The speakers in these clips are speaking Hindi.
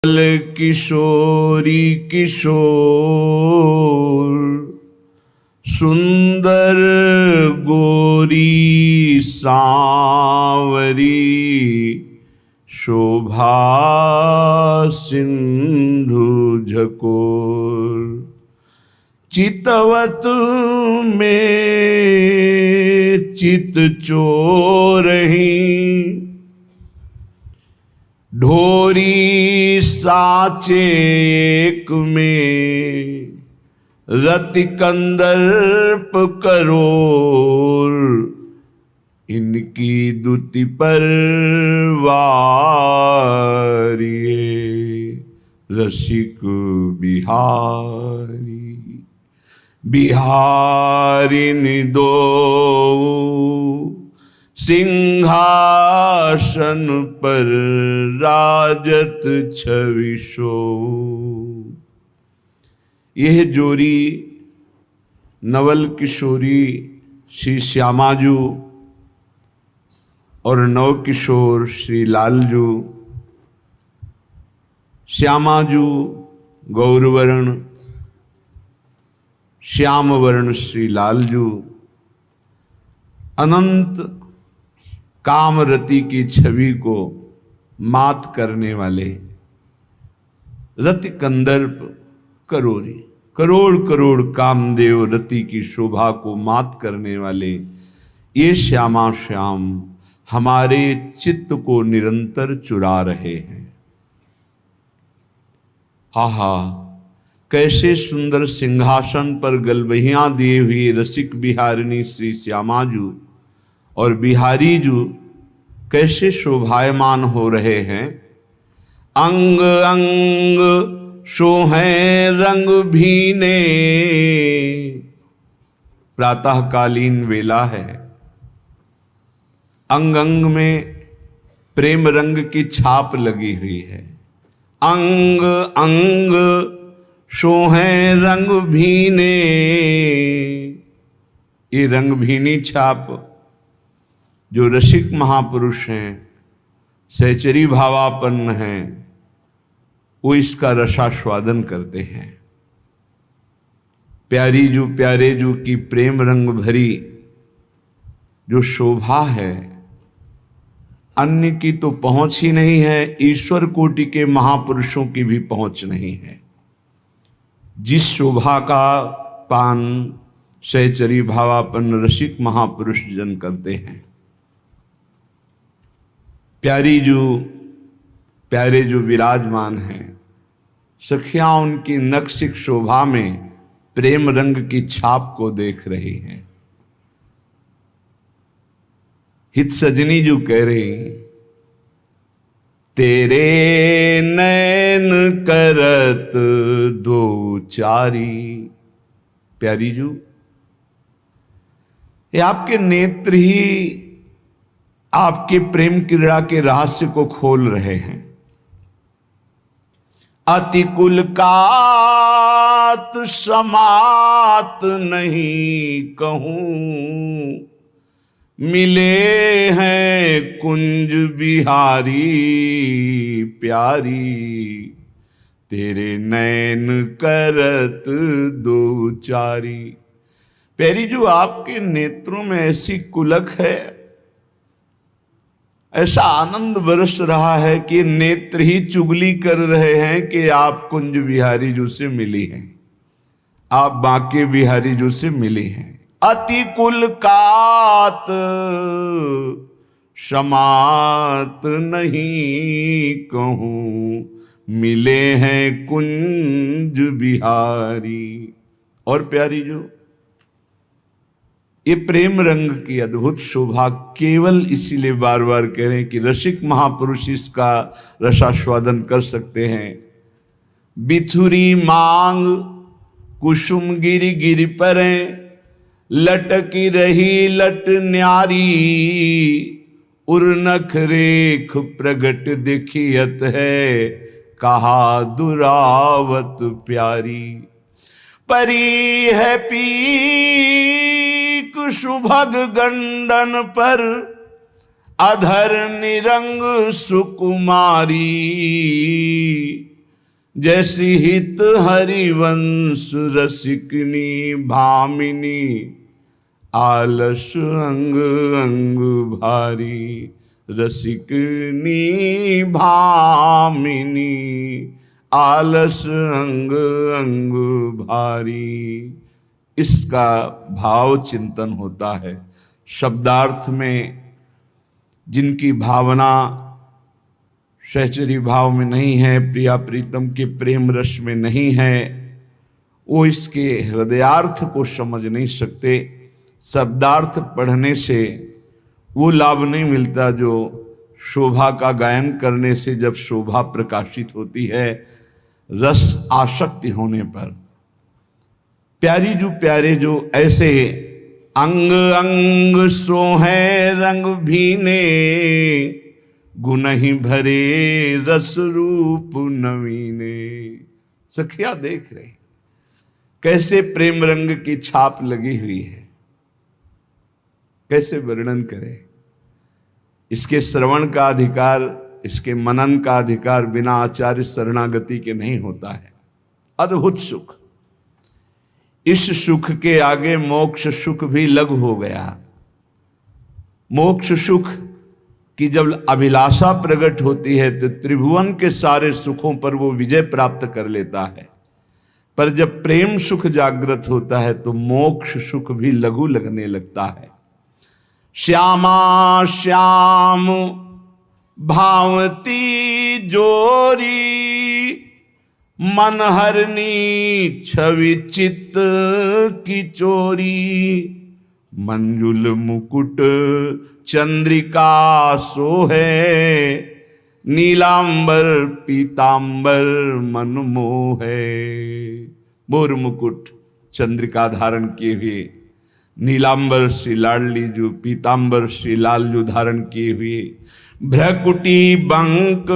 किशोरी किशोर सुंदर गोरी सांवरी शोभा सिंधु झकोर चितवत में चित चोरही ढोरी साचे एक में रति कंदर्प करोर इनकी दुति पर वारिये रसिक बिहारी बिहारिन दो सिंहासन पर राजत छविशो। यह जोड़ी नवल किशोरी श्री श्यामाजू और नव किशोर श्री लालजू। श्यामाजू गौरवर्ण, श्याम वर्ण श्री लालजू अनंत कामरति की छवि को मात करने वाले रति कंदर्प करोरी करोड़ करोड़ कामदेव रति की शोभा को मात करने वाले ये श्यामा श्याम हमारे चित्त को निरंतर चुरा रहे हैं। आहा, कैसे सुंदर सिंहासन पर गलबहियां दिए हुए रसिक बिहारिणी श्री श्यामाजू और बिहारी जू कैसे शोभायमान हो रहे हैं। अंग अंग शोहें रंग भीने, प्रातःकालीन वेला है। अंग अंग में प्रेम रंग की छाप लगी हुई है। अंग अंग शोहें रंग भीने, ये रंग भीनी छाप जो रसिक महापुरुष हैं, सहचरी भावापन्न हैं, वो इसका रसास्वादन करते हैं। प्यारी जो प्यारे जो की प्रेम रंग भरी जो शोभा है, अन्य की तो पहुंच ही नहीं है, ईश्वर कोटि के महापुरुषों की भी पहुंच नहीं है। जिस शोभा का पान सहचरी भावापन्न रसिक महापुरुष जन करते हैं, प्यारे जो विराजमान हैं, सखियां उनकी नक्सिक शोभा में प्रेम रंग की छाप को देख रही हैं। हित सजनी जो कह रही, तेरे नैन करत दो चारी। प्यारी जू, ये आपके नेत्र ही आपके प्रेम क्रीड़ा के रहस्य को खोल रहे हैं। अतिकुल कात समात नहीं कहूं, मिले हैं कुंज बिहारी प्यारी, तेरे नैन करत दो चारी। प्यारी जो आपके नेत्रों में ऐसी कुलक है, ऐसा आनंद बरस रहा है कि नेत्र ही चुगली कर रहे हैं कि आप कुंज बिहारी जू से मिली हैं, आप बांके बिहारी जू से मिली हैं। अति कुल कात समात नहीं कहूं, मिले हैं कुंज बिहारी। और प्यारी जो ये प्रेम रंग की अद्भुत शोभा केवल इसीलिए बार बार कह रहे हैं कि रसिक महापुरुष इसका रसास्वादन कर सकते हैं। बिथुरी मांग कुसुम गिरि गिरि परे, लटकी रही लट न्यारी, उर्नख रेख प्रगट दिखियत है, कहा दुरावत प्यारी। परी है पीक सुभग गंडन पर, अधर निरंग सुकुमारी जैसी हित हरिवंश रसिकनी भामिनी, आलस अंग अंग भारी, रसिकनी भामिनी, आलस अंग अंग भारी। इसका भाव चिंतन होता है। शब्दार्थ में जिनकी भावना सहचरी भाव में नहीं है, प्रिया प्रीतम के प्रेम रस में नहीं है, वो इसके हृदयार्थ को समझ नहीं सकते। शब्दार्थ पढ़ने से वो लाभ नहीं मिलता जो शोभा का गायन करने से जब शोभा प्रकाशित होती है रस आसक्ति होने पर। प्यारी जो प्यारे जो ऐसे अंग अंग सोहे रंग भीने, गुण ही भरे रस रूप नवीने। सखिया देख रहे कैसे प्रेम रंग की छाप लगी हुई है, कैसे वर्णन करें। इसके श्रवण का अधिकार, इसके मनन का अधिकार बिना आचार्य शरणागति के नहीं होता है। अद्भुत सुख। इस सुख के आगे मोक्ष सुख भी लघु हो गया। मोक्ष सुख की जब अभिलाषा प्रकट होती है तो त्रिभुवन के सारे सुखों पर वो विजय प्राप्त कर लेता है, पर जब प्रेम सुख जागृत होता है तो मोक्ष सुख भी लघु लगने लगता है। श्यामा श्याम भावती जोरी, मनहरनी छवि चित्त की चोरी, मंजुल मुकुट चंद्रिका सोहे, नीलांबर पीतांबर मन मोहे। मोर मुकुट चंद्रिका धारण किए हुए, नीलांबर श्री लाडली जो, पीतांबर श्री लालजू धारण किए हुए, भ्रकुटी बंक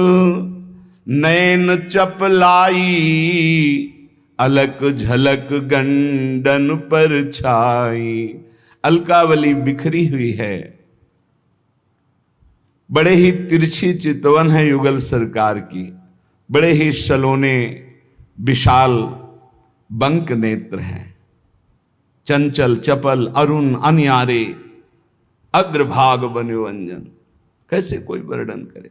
नैन चपलाई, अलक झलक गंडन पर छाई। अलकावली बिखरी हुई है। बड़े ही तिरछी चितवन है युगल सरकार की, बड़े ही सलोने विशाल बंक नेत्र हैं, चंचल चपल अरुण अनियारे, अग्रभाग बन्योवंजन। कैसे कोई वर्णन करे।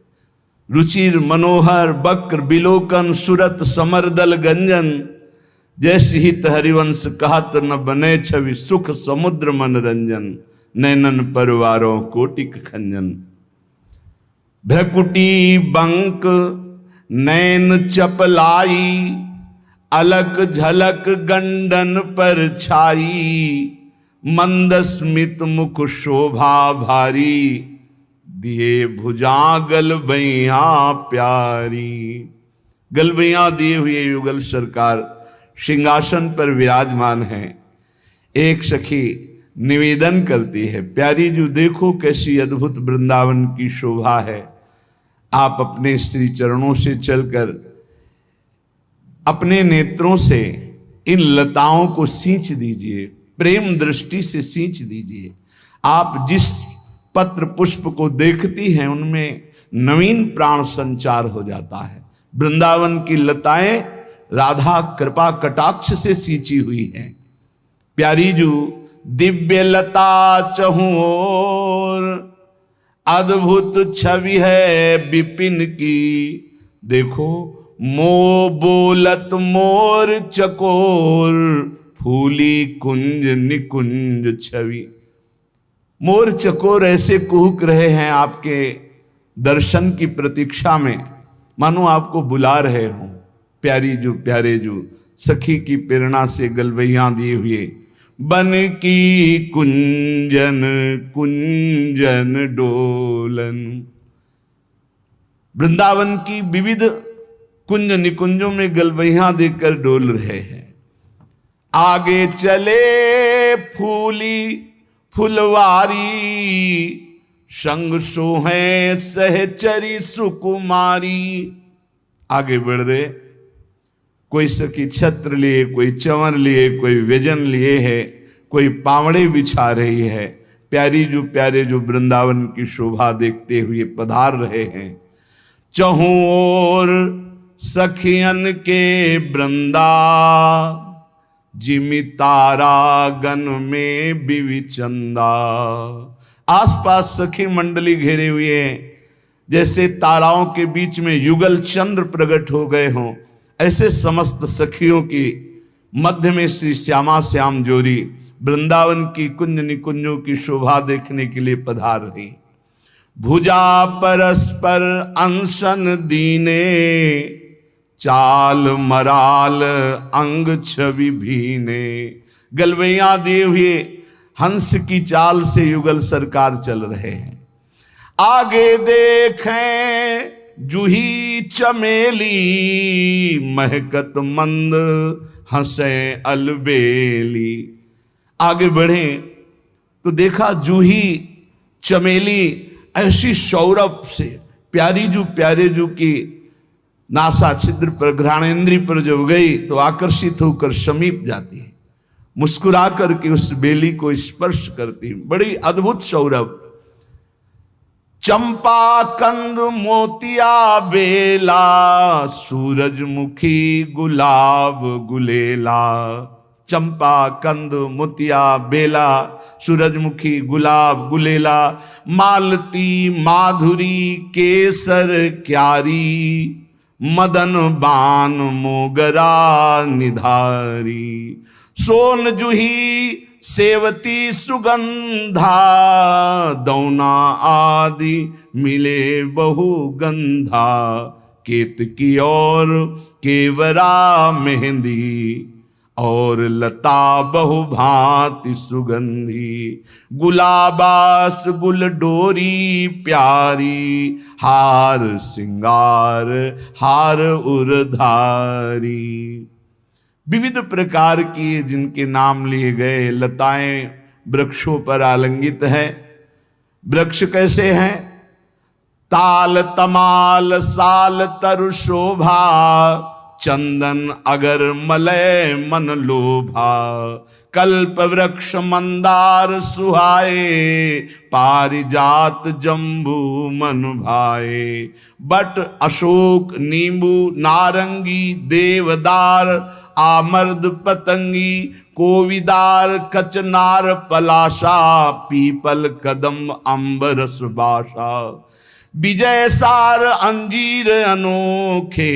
रुचिर मनोहर बक्र बिलोकन, सुरत समरदल गंजन, जैसी हित हरिवंश कहत न बने छवि, सुख समुद्र मनरंजन, नैनन परवारों कोटिक खंजन। भ्रकुटी बंक नैन चपलाई, अलक झलक गंडन पर छाई, मंद स्मित मुख शोभा भारी, दिए भुजा गलबैया प्यारी। गलबैया दिए हुए युगल सरकार सिंहासन पर विराजमान है। एक सखी निवेदन करती है, प्यारी जो देखो कैसी अद्भुत वृंदावन की शोभा है। आप अपने श्री चरणों से चलकर अपने नेत्रों से इन लताओं को सींच दीजिए, प्रेम दृष्टि से सींच दीजिए। आप जिस पत्र पुष्प को देखती हैं उनमें नवीन प्राण संचार हो जाता है। वृंदावन की लताएं राधा कृपा कटाक्ष से सींची हुई हैं। प्यारी जू दिव्य लता चहु ओर, अद्भुत छवि है विपिन की। देखो मो बोलत मोर चकोर, फूली कुंज निकुंज छवि। मोर चकोर ऐसे कुहक रहे हैं आपके दर्शन की प्रतीक्षा में, मानो आपको बुला रहे हों। प्यारी जो प्यारे जो सखी की प्रेरणा से गलबैया दिए हुए, बन की कुंजन कुंजन डोलन। वृंदावन की विविध कुंज निकुंजों में गलबैया देकर डोल रहे हैं। आगे चले फूली फुलवारी, संग सोहे सहचरी सुकुमारी। आगे बढ़ रहे, कोई सखी छत्र लिए, कोई चंवर लिए, कोई व्यजन लिए है, कोई पावड़े बिछा रही है। प्यारी जो प्यारे जो वृंदावन की शोभा देखते हुए पधार रहे हैं। चहु ओर सखियन के वृंदा, जिमि तारा गन में बिविचंदा। आसपास सखी मंडली घेरे हुए हैं, जैसे ताराओं के बीच में युगल चंद्र प्रकट हो गए हों, ऐसे समस्त सखियों की मध्य में श्री श्यामा श्याम जोरी वृंदावन की कुंज निकुंजों की शोभा देखने के लिए पधार रही। भुजा परस्पर अंशन दीने, चाल मराल अंग छवि भीने। गलवैया दिए हुए हंस की चाल से युगल सरकार चल रहे हैं। आगे देखें जूही चमेली, महकत मंद हंसे अलबेली। आगे बढ़े तो देखा जूही चमेली ऐसी सौरभ से प्यारे जू की नासा छिद्र पर घ्राणेन्द्री पर जब गई तो आकर्षित होकर समीप जाती है, मुस्कुरा करके उस बेली को स्पर्श करती, बड़ी अद्भुत सौरभ। चंपा कंद मोतिया बेला, सूरजमुखी गुलाब गुलेला। चंपा कंद मोतिया बेला, सूरजमुखी गुलाब गुलेला। मालती माधुरी केसर क्यारी, मदन बान मोगरा निधारी। सोन जूही सेवती सुगंधा, दौना आदि मिले बहु गंधा। केतकी और केवरा मेहंदी, और लता बहु भांति सुगंधी। गुलाबास गुल डोरी प्यारी, हार सिंगार हार उरधारी। विविध प्रकार की जिनके नाम लिए गए लताएं वृक्षों पर आलंगित है। वृक्ष कैसे हैं? ताल तमाल साल तरु शोभा, चंदन अगर मलय मन लोभा। कल्प वृक्ष मंदार सुहाए, पारिजात जम्बू मन भाए। बट अशोक नींबू नारंगी देवदार, आमर्द पतंगी कोविदार कचनार पलाशा। पीपल कदम अंबर सुबाशा। विजय सार अंजीर अनोखे,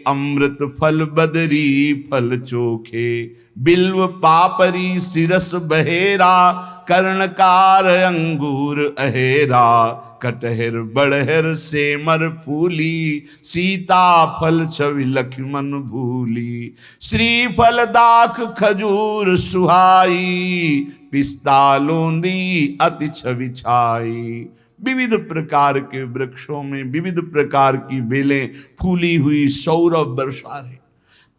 अमृत फल बदरी फल चोखे। बिल्व पापरी सिरस बहेरा, कर्णकार अंगूर अहेरा। कटहर बड़हर सेमर फूली, सीता फल छवि लक्ष्मण भूली। श्रीफल दाख खजूर सुहाई, पिस्ता लोंदी अति छवि छाई। विविध प्रकार के वृक्षों में विविध प्रकार की बेलें फूली हुई सौरभ बरसा रहे,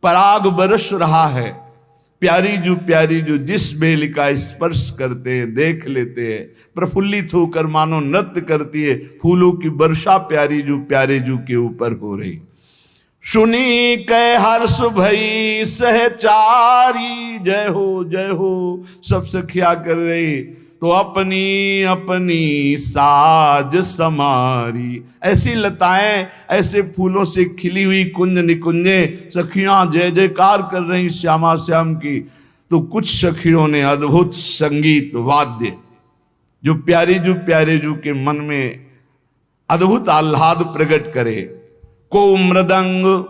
पराग बरस रहा है। प्यारी जो जिस बेल का स्पर्श करते हैं, देख लेते हैं, प्रफुल्लित होकर मानो नृत्य करती है। फूलों की वर्षा प्यारी जू के ऊपर हो रही। सुनी कै हर्ष भई सहचारी, जय हो सब सखिया कर रही। तो अपनी अपनी साज समारी। ऐसी लताएं ऐसे फूलों से खिली हुई कुंज निकुंजे सखियां जय जयकार कर रही श्यामा श्याम की। तो कुछ सखियों ने अद्भुत संगीत वाद्य जो प्यारे जू के मन में अद्भुत आह्लाद प्रकट करे। को मृदंग,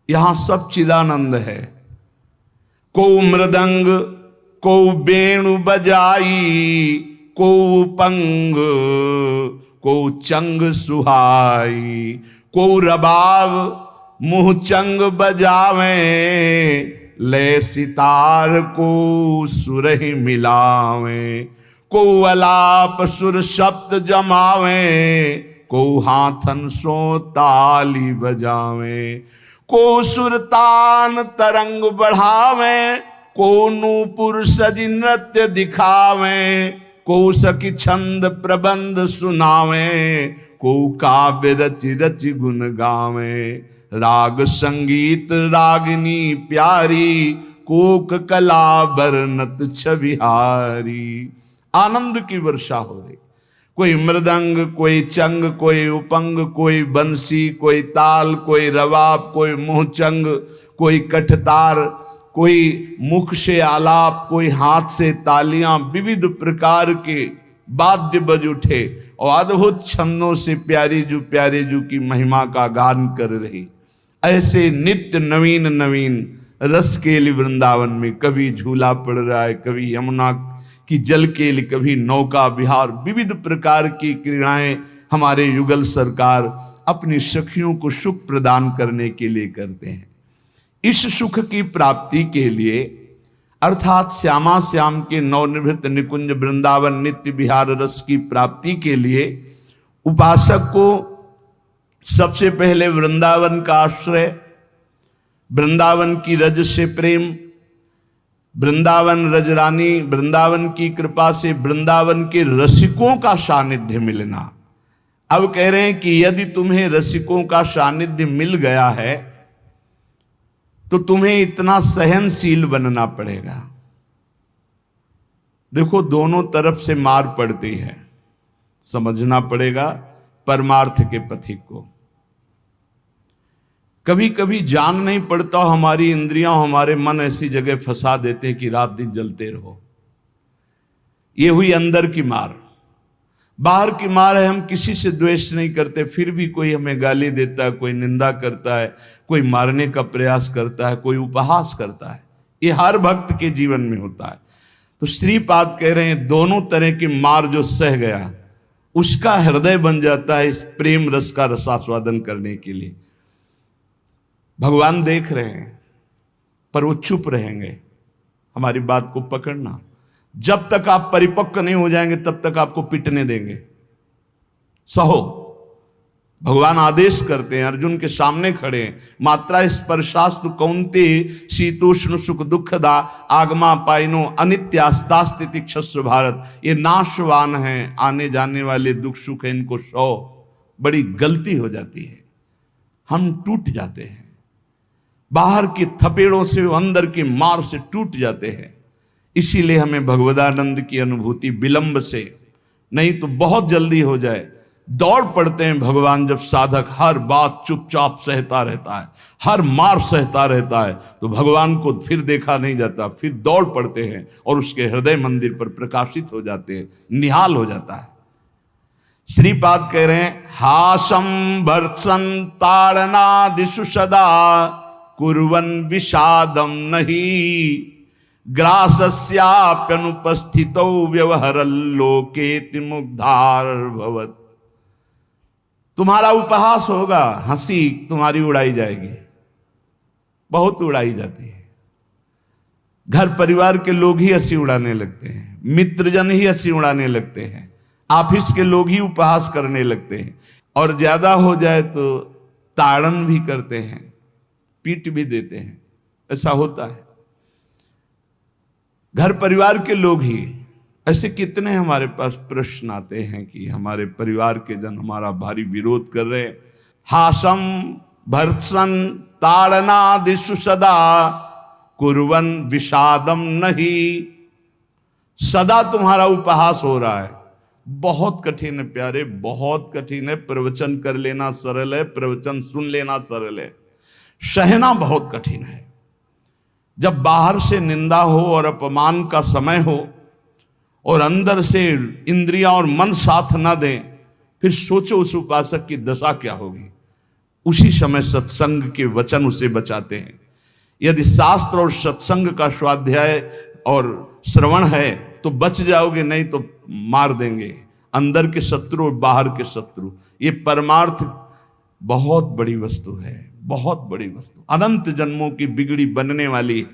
यहां सब चिदानंद है। को मृदंग, को वेणु बजाई, को पंग, को चंग सुहाई। को रबाब मुँह चंग बजावे, ले सितार को सुरहि मिलावे। को अलाप सुर शब्द जमावे, को हाथन सो ताली बजावे। को सुरतान तरंग बढ़ावे, को नूपुर सजी नृत्य दिखावे। को सखी छंद प्रबंध सुनावे, को काव्य रचि रचि गुण गावे। राग संगीत रागिनी प्यारी, कोक कला बरनत छविहारी। आनंद की वर्षा हो रही। कोई मृदंग, कोई चंग, कोई उपंग, कोई बंसी, कोई ताल, कोई रवाब, कोई मुहचंग, कोई कठतार, कोई मुख से आलाप, कोई हाथ से तालियां, विविध प्रकार के वाद्य बज उठे और अद्भुत छंदों से प्यारे जू की महिमा का गान कर रही। ऐसे नित्य नवीन नवीन रस केली वृंदावन में, कभी झूला पड़ रहा है, कभी यमुना की जल केली, कभी नौका विहार, विविध प्रकार की क्रीड़ाएं हमारे युगल सरकार अपनी सखियों को सुख प्रदान करने के लिए करते हैं। इस सुख की प्राप्ति के लिए अर्थात श्यामा श्याम के नवनिवृत्त निकुंज वृंदावन नित्य विहार रस की प्राप्ति के लिए उपासक को सबसे पहले वृंदावन का आश्रय, वृंदावन की रज से प्रेम, वृंदावन रजरानी, वृंदावन की कृपा से वृंदावन के रसिकों का सानिध्य मिलना। अब कह रहे हैं कि यदि तुम्हें रसिकों का सानिध्य मिल गया है तो तुम्हें इतना सहनशील बनना पड़ेगा। देखो, दोनों तरफ से मार पड़ती है, समझना पड़ेगा परमार्थ के पथिक को। कभी कभी जान नहीं पड़ता, हमारी इंद्रियां, हमारे मन ऐसी जगह फंसा देते हैं कि रात दिन जलते रहो। ये हुई अंदर की मार। बाहर की मार है, हम किसी से द्वेष नहीं करते, फिर भी कोई हमें गाली देता है, कोई निंदा करता है, कोई मारने का प्रयास करता है, कोई उपहास करता है। ये हर भक्त के जीवन में होता है। तो श्रीपाद कह रहे हैं दोनों तरह की मार जो सह गया उसका हृदय बन जाता है इस प्रेम रस का रसास्वादन करने के लिए। भगवान देख रहे हैं पर वो चुप रहेंगे। हमारी बात को पकड़ना, जब तक आप परिपक्व नहीं हो जाएंगे तब तक आपको पिटने देंगे। सहो, भगवान आदेश करते हैं, अर्जुन के सामने खड़े हैं। मात्रा स्पर्शास्तु कौन्ते शीतोष्ण सुख दुखदा आगमा पाइनो अनित्यास्तास्तिति क्षस्व भारत। ये नाशवान हैं, आने जाने वाले दुख सुख है, इनको सो। बड़ी गलती हो जाती है, हम टूट जाते हैं। बाहर की थपेड़ों से, अंदर की मार से टूट जाते हैं। इसीलिए हमें भगवदानंद की अनुभूति विलंब से नहीं तो बहुत जल्दी हो जाए। दौड़ पड़ते हैं भगवान जब साधक हर बात चुपचाप सहता रहता है, हर मार सहता रहता है, तो भगवान को फिर देखा नहीं जाता। फिर दौड़ पड़ते हैं और उसके हृदय मंदिर पर प्रकाशित हो जाते हैं, निहाल हो जाता है। श्रीपाद कह रहे हैं, हासम भर्त्सन ताड़नादिषु सदा कुर्वन् विषादम नहीं ग्रासस्याप्यनुपस्थितौ व्यवहरल्लोकेति मुग्धार भवत्। तुम्हारा उपहास होगा, हंसी तुम्हारी उड़ाई जाएगी, बहुत उड़ाई जाती है। घर परिवार के लोग ही हंसी उड़ाने लगते हैं, मित्रजन ही हंसी उड़ाने लगते हैं, ऑफिस के लोग ही उपहास करने लगते हैं, और ज्यादा हो जाए तो ताड़न भी करते हैं, पीट भी देते हैं। ऐसा होता है, घर परिवार के लोग ही। ऐसे कितने हमारे पास प्रश्न आते हैं कि हमारे परिवार के जन हमारा भारी विरोध कर रहे हैं। हासम भर्त्सन ताड़नादिषु सदा कुर्वन् विषादम नहीं। सदा तुम्हारा उपहास हो रहा है, बहुत कठिन है प्यारे, बहुत कठिन है। प्रवचन कर लेना सरल है, प्रवचन सुन लेना सरल है, सहना बहुत कठिन है। जब बाहर से निंदा हो और अपमान का समय हो और अंदर से इंद्रियां और मन साथ ना दें, फिर सोचो उस उपासक की दशा क्या होगी। उसी समय सत्संग के वचन उसे बचाते हैं। यदि शास्त्र और सत्संग का स्वाध्याय और श्रवण है तो बच जाओगे, नहीं तो मार देंगे अंदर के शत्रु और बाहर के शत्रु। ये परमार्थ बहुत बड़ी वस्तु है, बहुत बड़ी वस्तु, अनंत जन्मों की बिगड़ी बनने वाली।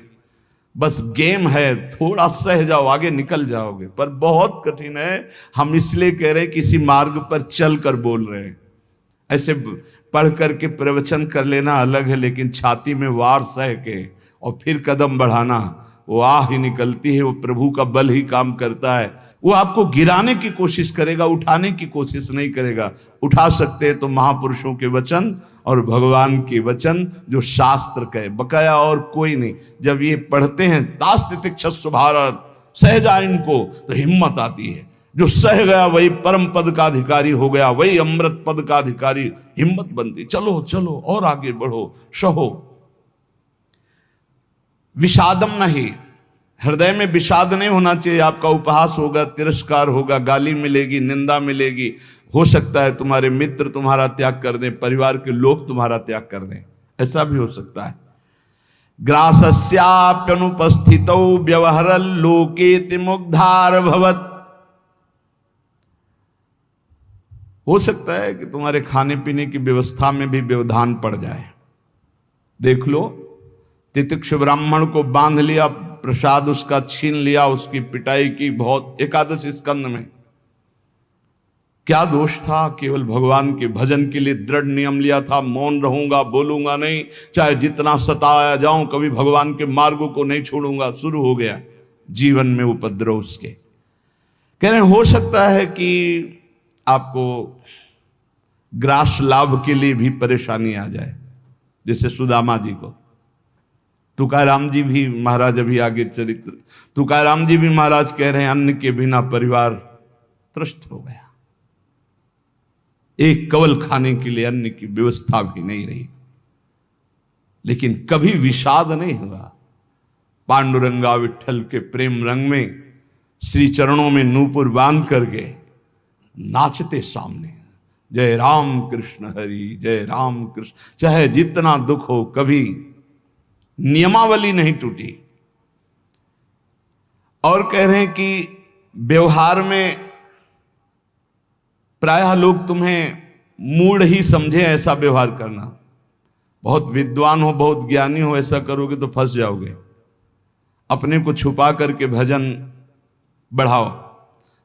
बस गेम है, थोड़ा सह जाओ, आगे निकल जाओगे, पर बहुत कठिन है। हम इसलिए कह रहे हैं किसी मार्ग पर चल कर बोल रहे हैं। ऐसे पढ़ करके प्रवचन कर लेना अलग है, लेकिन छाती में वार सह के और फिर कदम बढ़ाना, वो आह ही निकलती है। वो प्रभु का बल ही काम करता है। वो आपको गिराने की कोशिश करेगा, उठाने की कोशिश नहीं करेगा। उठा सकते हैं तो महापुरुषों के वचन और भगवान के वचन जो शास्त्र कहे, बकाया और कोई नहीं। जब ये पढ़ते हैं तास्तितिक्षस्व भारत, सह जाए इनको, तो हिम्मत आती है। जो सह गया वही परम पद का अधिकारी हो गया, वही अमृत पद का अधिकारी। हिम्मत बनती, चलो चलो और आगे बढ़ो, सहो। विषादम नहीं, हृदय में विषाद नहीं होना चाहिए। आपका उपहास होगा, तिरस्कार होगा, गाली मिलेगी, निंदा मिलेगी। हो सकता है तुम्हारे मित्र तुम्हारा त्याग कर दें, परिवार के लोग तुम्हारा त्याग कर दें, ऐसा भी हो सकता है। ग्रासस्याप्यनुपस्थितौ व्यवहरन् लोकेति मुग्धार भवत्। हो सकता है कि तुम्हारे खाने पीने की व्यवस्था में भी व्यवधान पड़ जाए। देख लो, तितिक्षु ब्राह्मण को बांध लिया, प्रसाद उसका छीन लिया, उसकी पिटाई की बहुत। एकादश स्कंद में क्या दोष था? केवल भगवान के भजन के लिए दृढ़ नियम लिया था, मौन रहूंगा, बोलूंगा नहीं, चाहे जितना सताया जाऊं, कभी भगवान के मार्गों को नहीं छोड़ूंगा। शुरू हो गया जीवन में उपद्रव उसके। कह रहे हो सकता है कि आपको ग्रास लाभ के लिए भी परेशानी आ जाए, जैसे सुदामा जी को। तुकाराम जी भी महाराज, अभी आगे चरित्र, तुकाराम जी भी महाराज कह रहे हैं अन्न के बिना परिवार त्रस्त हो गया, एक कवल खाने के लिए अन्न की व्यवस्था भी नहीं रही। लेकिन कभी विषाद नहीं हुआ। पांडुरंगा विठल के प्रेम रंग में श्री चरणों में नूपुर बांध करके नाचते सामने, जय राम कृष्ण हरि, जय राम कृष्ण। चाहे जितना दुख हो, कभी नियमावली नहीं टूटी। और कह रहे हैं कि व्यवहार में प्रायः लोग तुम्हें मूढ़ ही समझे ऐसा व्यवहार करना। बहुत विद्वान हो, बहुत ज्ञानी हो, ऐसा करोगे तो फंस जाओगे। अपने को छुपा करके भजन बढ़ाओ।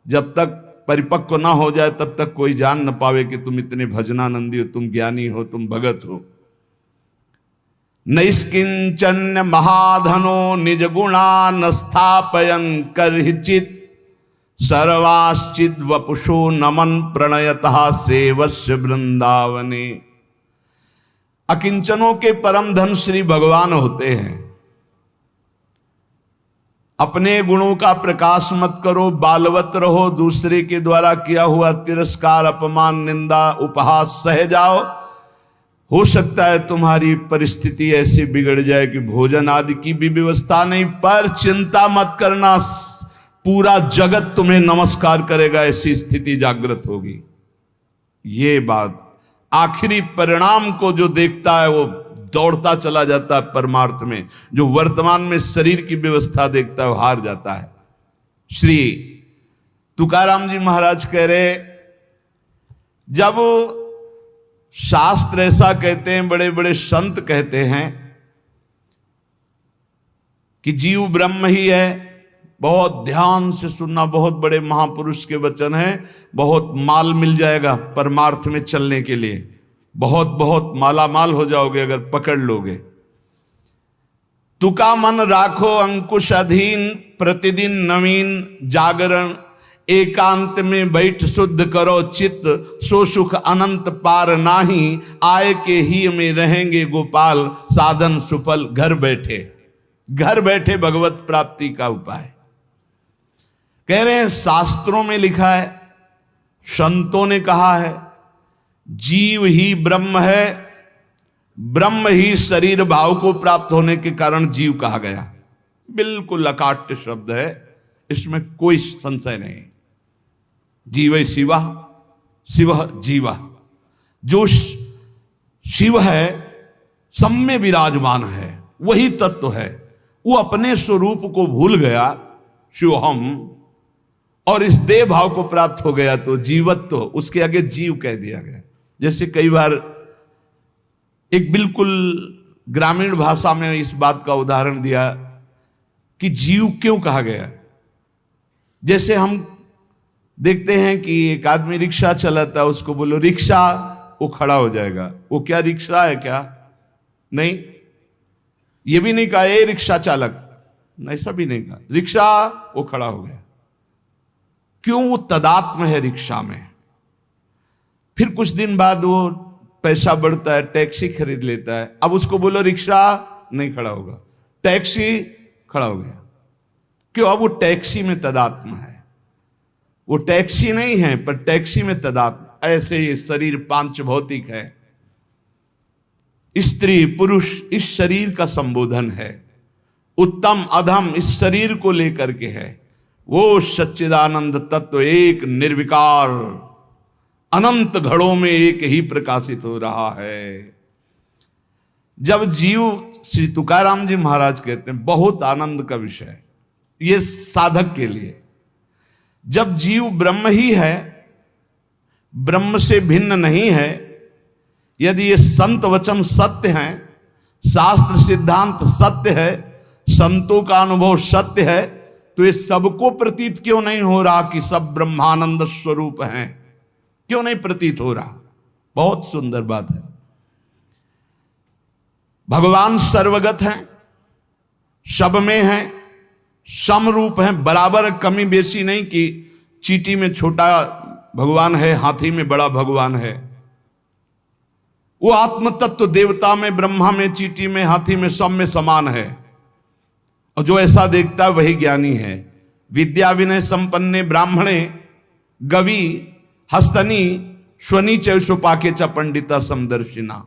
जब तक परिपक्व ना हो जाए तब तक कोई जान न पावे कि तुम इतने भजनानंदी हो, तुम ज्ञानी हो, तुम भगत हो। नैष्किंचन्य महाधनो निज गुणा न स्थापयन करहिचित सर्वाश्चिद वपुषो नमन प्रणयतः सेवस्य वृंदावने। अकिंचनों के परम धन श्री भगवान होते हैं। अपने गुणों का प्रकाश मत करो, बालवत रहो, दूसरे के द्वारा किया हुआ तिरस्कार, अपमान, निंदा, उपहास सह जाओ। हो सकता है तुम्हारी परिस्थिति ऐसी बिगड़ जाए कि भोजन आदि की भी व्यवस्था नहीं, पर चिंता मत करना, पूरा जगत तुम्हें नमस्कार करेगा, ऐसी स्थिति जागृत होगी। ये बात, आखिरी परिणाम को जो देखता है वो दौड़ता चला जाता है परमार्थ में। जो वर्तमान में शरीर की व्यवस्था देखता है वो हार जाता है। श्री तुकाराम जी महाराज कह रहे, जब शास्त्र ऐसा कहते हैं, बड़े बड़े संत कहते हैं कि जीव ब्रह्म ही है, बहुत ध्यान से सुनना, बहुत बड़े महापुरुष के वचन हैं। बहुत माल मिल जाएगा परमार्थ में चलने के लिए, बहुत बहुत माला माल हो जाओगे अगर पकड़ लोगे। तुका मन राखो अंकुश अधीन, प्रतिदिन नवीन जागरण, एकांत में बैठ शुद्ध करो चित्त, सो सुख अनंत पार नाही, आय के ही में रहेंगे गोपाल, साधन सुफल घर बैठे। घर बैठे भगवत प्राप्ति का उपाय कह रहे हैं। शास्त्रों में लिखा है, संतों ने कहा है, जीव ही ब्रह्म है, ब्रह्म ही शरीर भाव को प्राप्त होने के कारण जीव कहा गया। बिल्कुल अकाट्य शब्द है, इसमें कोई संशय नहीं। जीव शिवा, शिव जीवा। जो शिव है सब में विराजमान है, वही तत्व है। वो अपने स्वरूप को भूल गया, शिवहम, और इस देह भाव को प्राप्त हो गया तो जीवत्व, उसके आगे जीव कह दिया गया। जैसे कई बार एक बिल्कुल ग्रामीण भाषा में इस बात का उदाहरण दिया कि जीव क्यों कहा गया। जैसे हम देखते हैं कि एक आदमी रिक्शा चलाता है, उसको बोलो रिक्शा, वो खड़ा हो जाएगा। वो क्या रिक्शा है क्या? नहीं। ये भी नहीं कहा ए रिक्शा चालक, ऐसा भी नहीं कहा, रिक्शा, वो खड़ा हो गया। क्यों? वो तदात्म है रिक्शा में। फिर कुछ दिन बाद वो पैसा बढ़ता है, टैक्सी खरीद लेता है, अब उसको बोलो रिक्शा, नहीं खड़ा होगा, टैक्सी, खड़ा हो गया। क्यों? अब वो टैक्सी में तदात्म है, वो टैक्सी नहीं है, पर टैक्सी में तदात्म। ऐसे ये शरीर पांच भौतिक है, स्त्री पुरुष इस शरीर का संबोधन है, उत्तम अधम इस शरीर को लेकर के है। वो सच्चिदानंद तत्व एक निर्विकार अनंत घड़ों में एक ही प्रकाशित हो रहा है। जब जीव, श्री तुकाराम जी महाराज कहते हैं, बहुत आनंद का विषय है ये साधक के लिए। जब जीव ब्रह्म ही है, ब्रह्म से भिन्न नहीं है, यदि ये संत वचन सत्य हैं, शास्त्र सिद्धांत सत्य है, संतों का अनुभव सत्य है, तो ये सबको प्रतीत क्यों नहीं हो रहा कि सब ब्रह्मानंद स्वरूप हैं? क्यों नहीं प्रतीत हो रहा? बहुत सुंदर बात है। भगवान सर्वगत हैं, सब में हैं, समरूप हैं, बराबर कमी बेसी नहीं कि चींटी में छोटा भगवान है, हाथी में बड़ा भगवान है। वो आत्म तत्व देवता में, ब्रह्मा में, चींटी में, हाथी में, सब में समान है। और जो ऐसा देखता है वही ज्ञानी है। विद्या विनय संपन्ने ब्राह्मणे गवि हस्तनी स्वनी चौपाके च पंडिता समदर्शिना।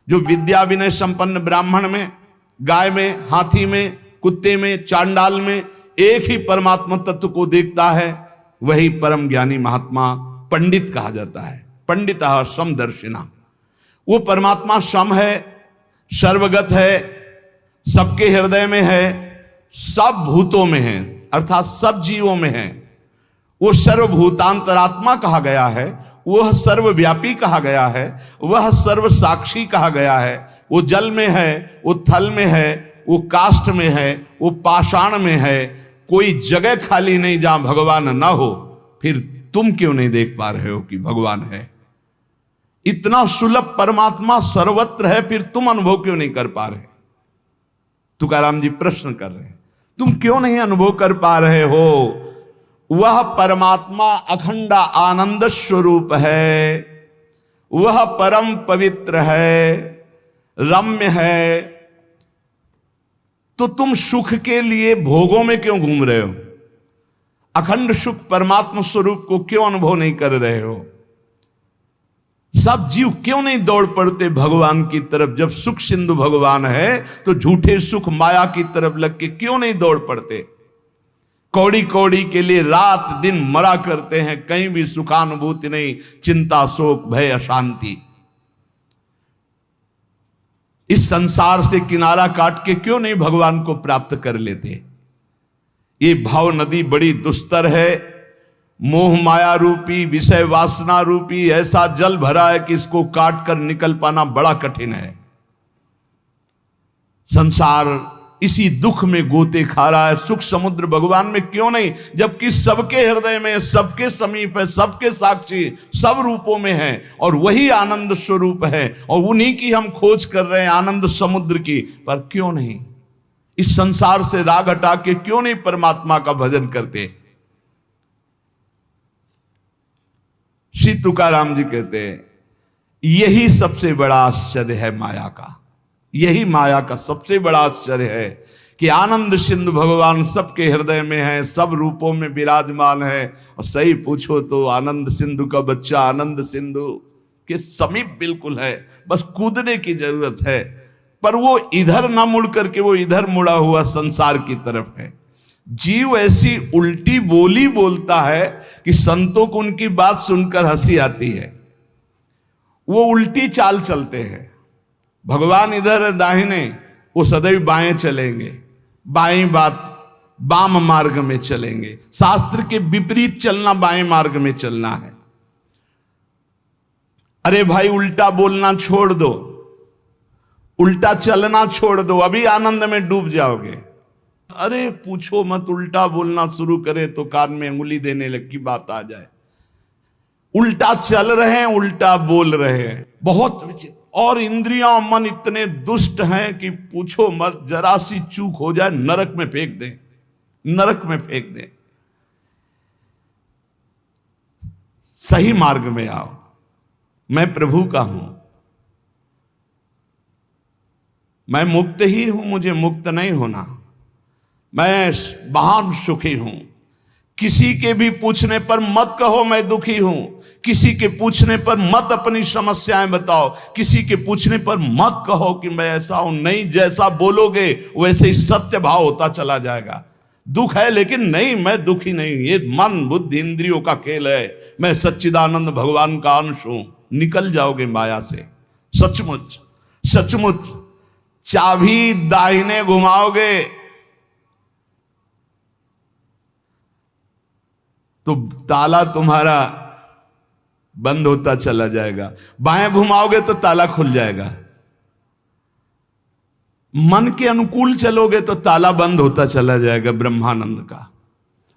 जो विद्या विनय संपन्न ब्राह्मण में, गाय में, हाथी में, कुत्ते में, चांडाल में एक ही परमात्मा तत्व को देखता है, वही परम ज्ञानी महात्मा पंडित कहा जाता है। पंडिता समदर्शिना। वो परमात्मा सम है, सर्वगत है, सबके हृदय में है, सब भूतों में है, अर्थात सब जीवों में है। वो सर्वभूतांतरात्मा कहा गया है, वह सर्वव्यापी कहा गया है, वह सर्व साक्षी कहा गया है। वो जल में है, वो थल में है, वो काष्ठ में है, वो पाषाण में है। कोई जगह खाली नहीं जहां भगवान ना हो। फिर तुम क्यों नहीं देख पा रहे हो कि भगवान है? इतना सुलभ परमात्मा सर्वत्र है, फिर तुम अनुभव क्यों नहीं कर पा रहे? तुकाराम जी प्रश्न कर रहे हैं, तुम क्यों नहीं अनुभव कर पा रहे हो? वह परमात्मा अखंड आनंद स्वरूप है, वह परम पवित्र है, रम्य है। तो तुम सुख के लिए भोगों में क्यों घूम रहे हो? अखंड सुख परमात्मा स्वरूप को क्यों अनुभव नहीं कर रहे हो? सब जीव क्यों नहीं दौड़ पड़ते भगवान की तरफ? जब सुख सिंधु भगवान है तो झूठे सुख माया की तरफ लग के क्यों नहीं दौड़ पड़ते? कौड़ी कौड़ी के लिए रात दिन मरा करते हैं, कहीं भी सुखानुभूति नहीं, चिंता शोक भय अशांति। इस संसार से किनारा काट के क्यों नहीं भगवान को प्राप्त कर लेते? ये भाव नदी बड़ी दुस्तर है, मोह माया रूपी, विषय वासना रूपी ऐसा जल भरा है कि इसको काट कर निकल पाना बड़ा कठिन है। संसार इसी दुख में गोते खा रहा है। सुख समुद्र भगवान में क्यों नहीं, जबकि सबके हृदय में, सबके समीप है, सबके साक्षी, सब रूपों में है, और वही आनंद स्वरूप है, और उन्हीं की हम खोज कर रहे हैं, आनंद समुद्र की। पर क्यों नहीं इस संसार से राग हटा के क्यों नहीं परमात्मा का भजन करते? श्री तुकाराम जी कहते हैं, यही सबसे बड़ा आश्चर्य है माया का। यही माया का सबसे बड़ा आश्चर्य है कि आनंद सिंधु भगवान सबके हृदय में है, सब रूपों में विराजमान है। और सही पूछो तो आनंद सिंधु का बच्चा आनंद सिंधु के समीप बिल्कुल है, बस कूदने की जरूरत है। पर वो इधर ना मुड़ करके वो इधर मुड़ा हुआ संसार की तरफ है। जीव ऐसी उल्टी बोली बोलता है कि संतों को उनकी बात सुनकर हंसी आती है। वो उल्टी चाल चलते हैं। भगवान इधर दाहिने, वो सदैव बाएं चलेंगे, बाएं बात वाम मार्ग में चलेंगे। शास्त्र के विपरीत चलना बाएं मार्ग में चलना है। अरे भाई उल्टा बोलना छोड़ दो, उल्टा चलना छोड़ दो, अभी आनंद में डूब जाओगे। अरे पूछो मत, उल्टा बोलना शुरू करे तो कान में अंगुली देने लग की बात आ जाए। उल्टा चल रहे हैं, उल्टा बोल रहे हैं, बहुत विचित्र। और इंद्रियां मन इतने दुष्ट हैं कि पूछो मत, जरा सी चूक हो जाए नरक में फेंक दें, नरक में फेंक दें। सही मार्ग में आओ, मैं प्रभु का हूं, मैं मुक्त ही हूं, मुझे मुक्त नहीं होना, मैं महान सुखी हूं। किसी के भी पूछने पर मत कहो मैं दुखी हूं, किसी के पूछने पर मत अपनी समस्याएं बताओ, किसी के पूछने पर मत कहो कि मैं ऐसा हूं। नहीं, जैसा बोलोगे वैसे ही सत्य भाव होता चला जाएगा। दुख है लेकिन नहीं, मैं दुखी नहीं, ये मन बुद्धि इंद्रियों का खेल है, मैं सच्चिदानंद भगवान का अंश हूं। निकल जाओगे माया से। सचमुच सचमुच चाबी दाहिने घुमाओगे तो ताला तुम्हारा बंद होता चला जाएगा, बाएं घुमाओगे तो ताला खुल जाएगा। मन के अनुकूल चलोगे तो ताला बंद होता चला जाएगा ब्रह्मानंद का।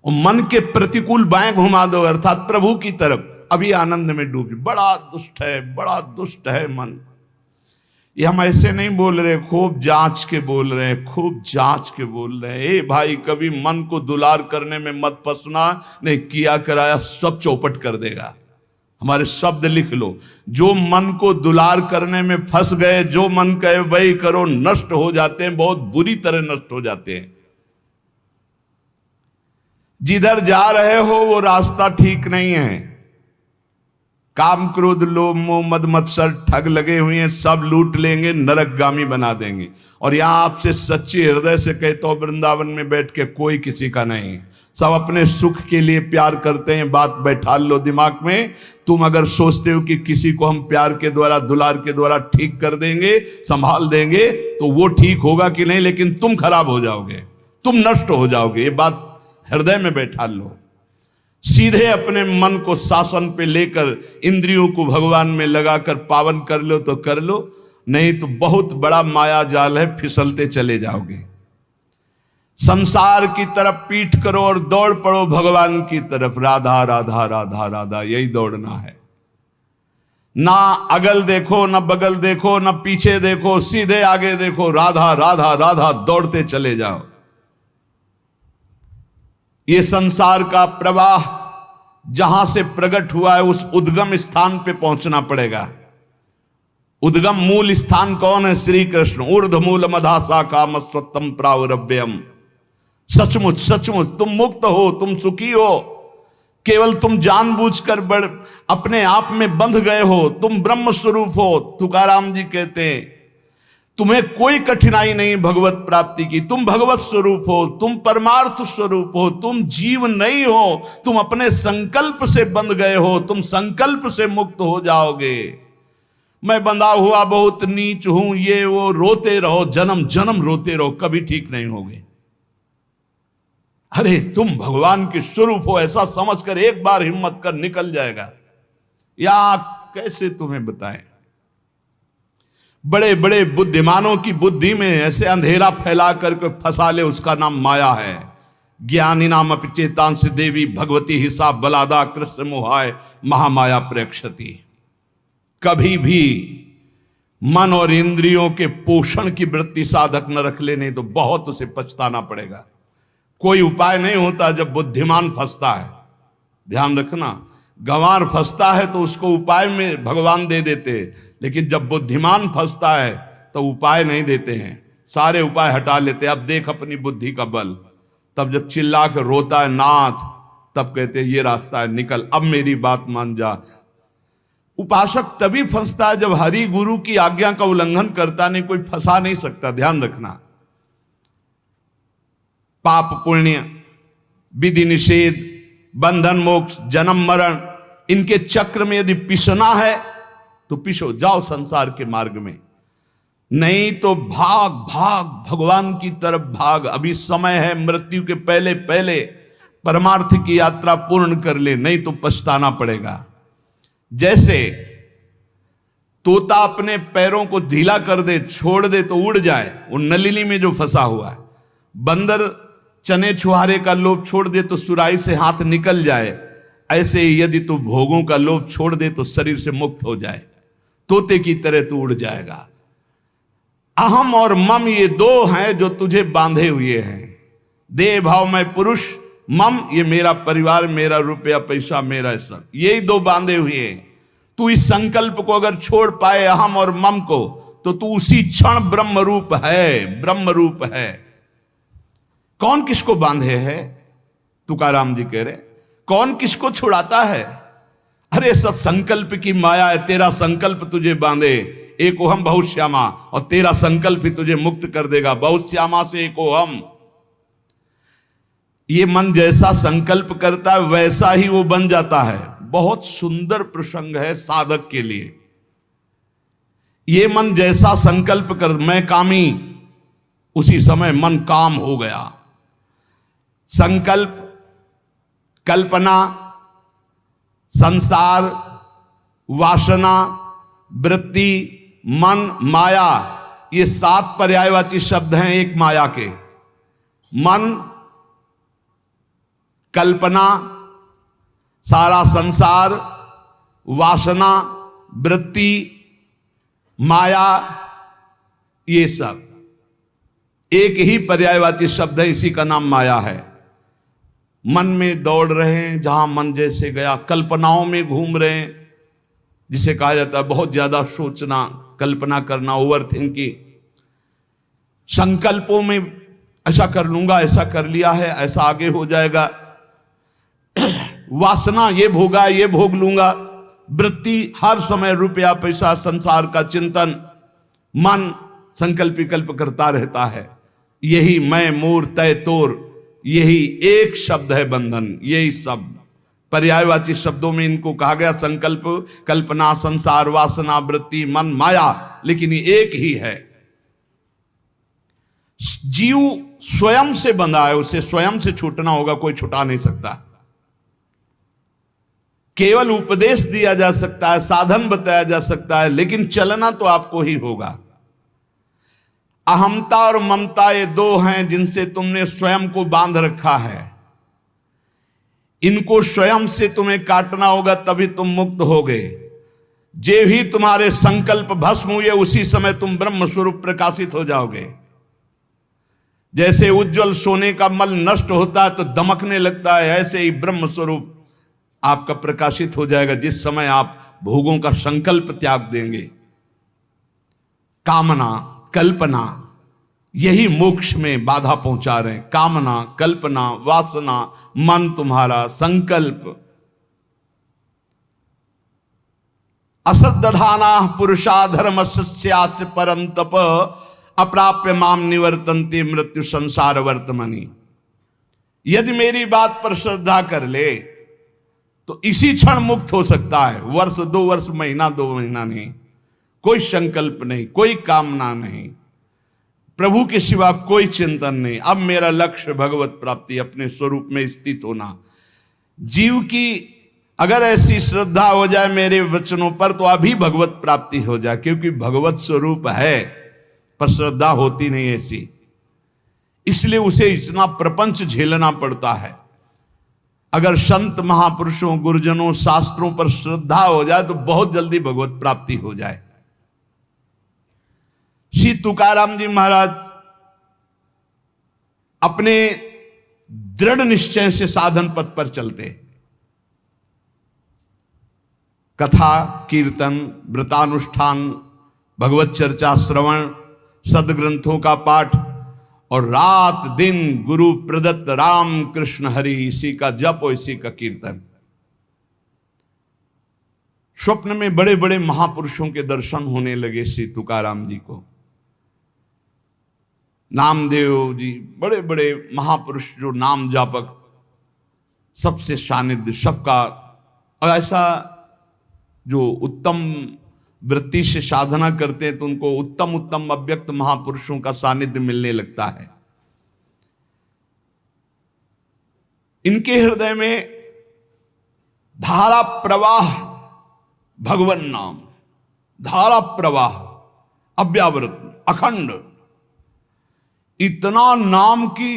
और मन के प्रतिकूल बाएं घुमा दो अर्थात प्रभु की तरफ, अभी आनंद में डूब। बड़ा दुष्ट है, बड़ा दुष्ट है मन। ये हम ऐसे नहीं बोल रहे, खूब जांच के बोल रहे हैं, खूब जांच के बोल रहे हैं। ए भाई, कभी मन को दुलार करने में मत फंसना, नहीं किया कराया सब चौपट कर देगा। हमारे शब्द लिख लो, जो मन को दुलार करने में फंस गए, जो मन कहे वही करो, नष्ट हो जाते हैं, बहुत बुरी तरह नष्ट हो जाते हैं। जिधर जा रहे हो वो रास्ता ठीक नहीं है। काम क्रोध लोभ मोह मद मत्सर ठग लगे हुए हैं, सब लूट लेंगे, नरकगामी बना देंगे। और यहां आपसे सच्चे हृदय से कहता हूं, वृंदावन में बैठ के कोई किसी का नहीं, सब अपने सुख के लिए प्यार करते हैं। बात बैठा लो दिमाग में। तुम अगर सोचते हो कि किसी को हम प्यार के द्वारा दुलार के द्वारा ठीक कर देंगे, संभाल देंगे, तो वो ठीक होगा कि नहीं, लेकिन तुम खराब हो जाओगे, तुम नष्ट हो जाओगे। ये बात हृदय में बैठा लो। सीधे अपने मन को शासन पे लेकर इंद्रियों को भगवान में लगाकर पावन कर लो तो कर लो, नहीं तो बहुत बड़ा माया जाल है, फिसलते चले जाओगे। संसार की तरफ पीठ करो और दौड़ पड़ो भगवान की तरफ। राधा राधा राधा राधा, यही दौड़ना है। ना अगल देखो, ना बगल देखो, ना पीछे देखो, सीधे आगे देखो। राधा राधा राधा, दौड़ते चले जाओ। ये संसार का प्रवाह जहां से प्रकट हुआ है उस उद्गम स्थान पे पहुंचना पड़ेगा। उद्गम मूल स्थान कौन है? श्री कृष्ण। ऊर्ध्व मूल मधा शाखा मस्तम प्रावरभ्यम। सचमुच सचमुच तुम मुक्त हो, तुम सुखी हो। केवल तुम जानबूझकर अपने आप में बंध गए हो। तुम ब्रह्म स्वरूप हो। तुकाराम जी कहते हैं तुम्हें कोई कठिनाई नहीं भगवत प्राप्ति की। तुम भगवत स्वरूप हो, तुम परमार्थ स्वरूप हो, तुम जीव नहीं हो। तुम अपने संकल्प से बंध गए हो, तुम संकल्प से मुक्त हो जाओगे। मैं बंधा हुआ बहुत नीच हूं, ये वो रोते रहो, जन्म जन्म रोते रहो, कभी ठीक नहीं होगे। अरे तुम भगवान के स्वरूप हो, ऐसा समझकर एक बार हिम्मत कर निकल जाएगा। या कैसे तुम्हें बताएं, बड़े बड़े बुद्धिमानों की बुद्धि में ऐसे अंधेरा फैला करके फंसा ले, उसका नाम माया है। ज्ञानी नाम अपचेतांश देवी भगवती हिसाब बलादा कृष्ण मोहाय महामाया प्रेक्षति। कभी भी मन और इंद्रियों के पोषण की वृत्ति साधक न रख ले, नहीं तो बहुत उसे पछताना पड़ेगा। कोई उपाय नहीं होता जब बुद्धिमान फंसता है। ध्यान रखना, गंवार फंसता है तो उसको उपाय में भगवान दे देते, लेकिन जब बुद्धिमान फंसता है तो उपाय नहीं देते हैं, सारे उपाय हटा लेते। अब देख अपनी बुद्धि का बल। तब जब चिल्ला कर रोता है नाथ, तब कहते हैं ये रास्ता है, निकल, अब मेरी बात मान जा। उपासक तभी फंसता है जब हरि गुरु की आज्ञा का उल्लंघन करता, नहीं कोई फंसा नहीं सकता। ध्यान रखना, पाप पुण्य, विधि निषेध, बंधन मोक्ष, जन्म मरण, इनके चक्र में यदि पिसना है तो पिसो, जाओ संसार के मार्ग में। नहीं तो भाग भाग भगवान की तरफ भाग। अभी समय है, मृत्यु के पहले पहले परमार्थ की यात्रा पूर्ण कर ले, नहीं तो पछताना पड़ेगा। जैसे तोता अपने पैरों को ढीला कर दे, छोड़ दे तो उड़ जाए, वो नलिनी में जो फंसा हुआ है। बंदर चने छुहारे का लोभ छोड़ दे तो सुराही से हाथ निकल जाए, ऐसे ही यदि तू भोगों का लोभ छोड़ दे तो शरीर से मुक्त हो जाए, तोते की तरह तू उड़ जाएगा। अहम और मम ये दो हैं जो तुझे बांधे हुए हैं। देह भाव में पुरुष, मम ये मेरा परिवार, मेरा रुपया पैसा, मेरा सब, यही दो बांधे हुए हैं। तू इस संकल्प को अगर छोड़ पाए अहम और मम को, तो तू उसी क्षण ब्रह्म रूप है, ब्रह्म रूप है। कौन किसको बांधे है? तुकाराम जी कह रहे, कौन किसको छुड़ाता है? अरे सब संकल्प की माया है, तेरा संकल्प तुझे बांधे, एक ओहम बहुत श्यामा, और तेरा संकल्प ही तुझे मुक्त कर देगा, बहुत श्यामा से एक ओहम। ये मन जैसा संकल्प करता है वैसा ही वो बन जाता है। बहुत सुंदर प्रसंग है साधक के लिए। ये मन जैसा संकल्प कर, मैं कामी, उसी समय मन काम हो गया। संकल्प, कल्पना, संसार, वासना, वृत्ति, मन, माया, ये 7 पर्यायवाची शब्द हैं एक माया के। मन, कल्पना, सारा संसार, वासना, वृत्ति, माया, ये सब एक ही पर्यायवाची शब्द है, इसी का नाम माया है। मन में दौड़ रहे हैं, जहां मन जैसे गया, कल्पनाओं में घूम रहे हैं, जिसे कहा जाता है बहुत ज्यादा सोचना, कल्पना करना, ओवर थिंकिंग। संकल्पों में ऐसा कर लूंगा, ऐसा कर लिया है, ऐसा आगे हो जाएगा। वासना, ये भोगा, ये भोग लूंगा। वृत्ति, हर समय रुपया पैसा संसार का चिंतन। मन संकल्प विकल्प करता रहता है। यही मैं मोर तय तोर, यही एक शब्द है बंधन। यही शब्द पर्यायवाची शब्दों में इनको कहा गया, संकल्प, कल्पना, संसार, वासना, वृत्ति, मन, माया, लेकिन ये एक ही है। जीव स्वयं से बंधा है, उसे स्वयं से छूटना होगा, कोई छुटा नहीं सकता। केवल उपदेश दिया जा सकता है, साधन बताया जा सकता है, लेकिन चलना तो आपको ही होगा। अहमता और ममता ये 2 हैं जिनसे तुमने स्वयं को बांध रखा है। इनको स्वयं से तुम्हें काटना होगा, तभी तुम मुक्त होगे। जे ही तुम्हारे संकल्प भस्म हुए, उसी समय तुम ब्रह्म स्वरूप प्रकाशित हो जाओगे। जैसे उज्जवल सोने का मल नष्ट होता है तो दमकने लगता है, ऐसे ही ब्रह्म स्वरूप आपका प्रकाशित हो जाएगा जिस समय आप भोगों का संकल्प त्याग देंगे। कामना, कल्पना, यही मोक्ष में बाधा पहुंचा रहे हैं। कामना, कल्पना, वासना, मन तुम्हारा, संकल्प। असद्दधाना पुरुषा धर्म सस्यास्य परंतप, अप्राप्य माम निवर्तन्ते मृत्यु संसार वर्तमनि। यदि मेरी बात पर श्रद्धा कर ले तो इसी क्षण मुक्त हो सकता है। वर्ष 2 वर्ष, महीना 2 महीना नहीं, कोई संकल्प नहीं, कोई कामना नहीं, प्रभु के सिवा कोई चिंतन नहीं। अब मेरा लक्ष्य भगवत प्राप्ति, अपने स्वरूप में स्थित होना। जीव की अगर ऐसी श्रद्धा हो जाए मेरे वचनों पर तो अभी भगवत प्राप्ति हो जाए, क्योंकि भगवत स्वरूप है, पर श्रद्धा होती नहीं ऐसी, इसलिए उसे इतना प्रपंच झेलना पड़ता है। अगर संत महापुरुषों, गुरुजनों, शास्त्रों पर श्रद्धा हो जाए तो बहुत जल्दी भगवत प्राप्ति हो जाए। श्री तुकाराम जी महाराज अपने दृढ़ निश्चय से साधन पथ पर चलते। कथा, कीर्तन, व्रतानुष्ठान, भगवत चर्चा, श्रवण, सदग्रंथों का पाठ और रात दिन गुरु प्रदत्त राम कृष्ण हरि, इसी का जप और इसी का कीर्तन। स्वप्न में बड़े बड़े महापुरुषों के दर्शन होने लगे श्री तुकाराम जी को। नामदेव जी, बड़े बड़े महापुरुष जो नाम जापक, सबसे सानिध्य सबका, और ऐसा जो उत्तम वृत्ति से साधना करते हैं तो उनको उत्तम उत्तम अव्यक्त महापुरुषों का सानिध्य मिलने लगता है। इनके हृदय में धारा प्रवाह, भगवन नाम, धारा प्रवाह, अव्यावृत, अखंड, इतना नाम की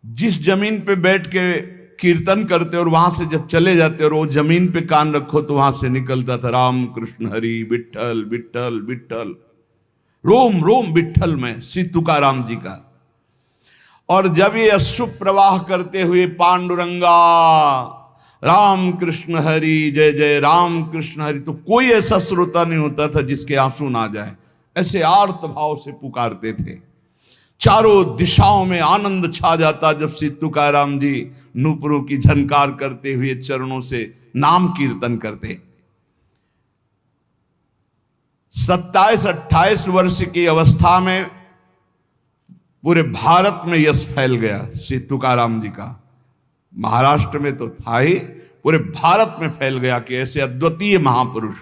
जिस जमीन पे बैठ के कीर्तन करते और वहां से जब चले जाते और वो जमीन पे कान रखो तो वहां से निकलता था राम कृष्ण हरि, विठल विठल विठल, रोम रोम विठल में श्री तुकाराम जी का। और जब ये अशुभ प्रवाह करते हुए पांडुरंगा राम कृष्ण हरि जय जय राम कृष्ण हरि, तो कोई ऐसा श्रोता नहीं होता था जिसके आंसू ना जाए, ऐसे आर्त भाव से पुकारते थे। चारों दिशाओं में आनंद छा जाता जब श्री तुकाराम जी नूपुरों की झनकार करते हुए चरणों से नाम कीर्तन करते। 27-28 वर्ष की अवस्था में पूरे भारत में यश फैल गया श्री तुकाराम जी का। महाराष्ट्र में तो था ही, पूरे भारत में फैल गया कि ऐसे अद्वितीय महापुरुष।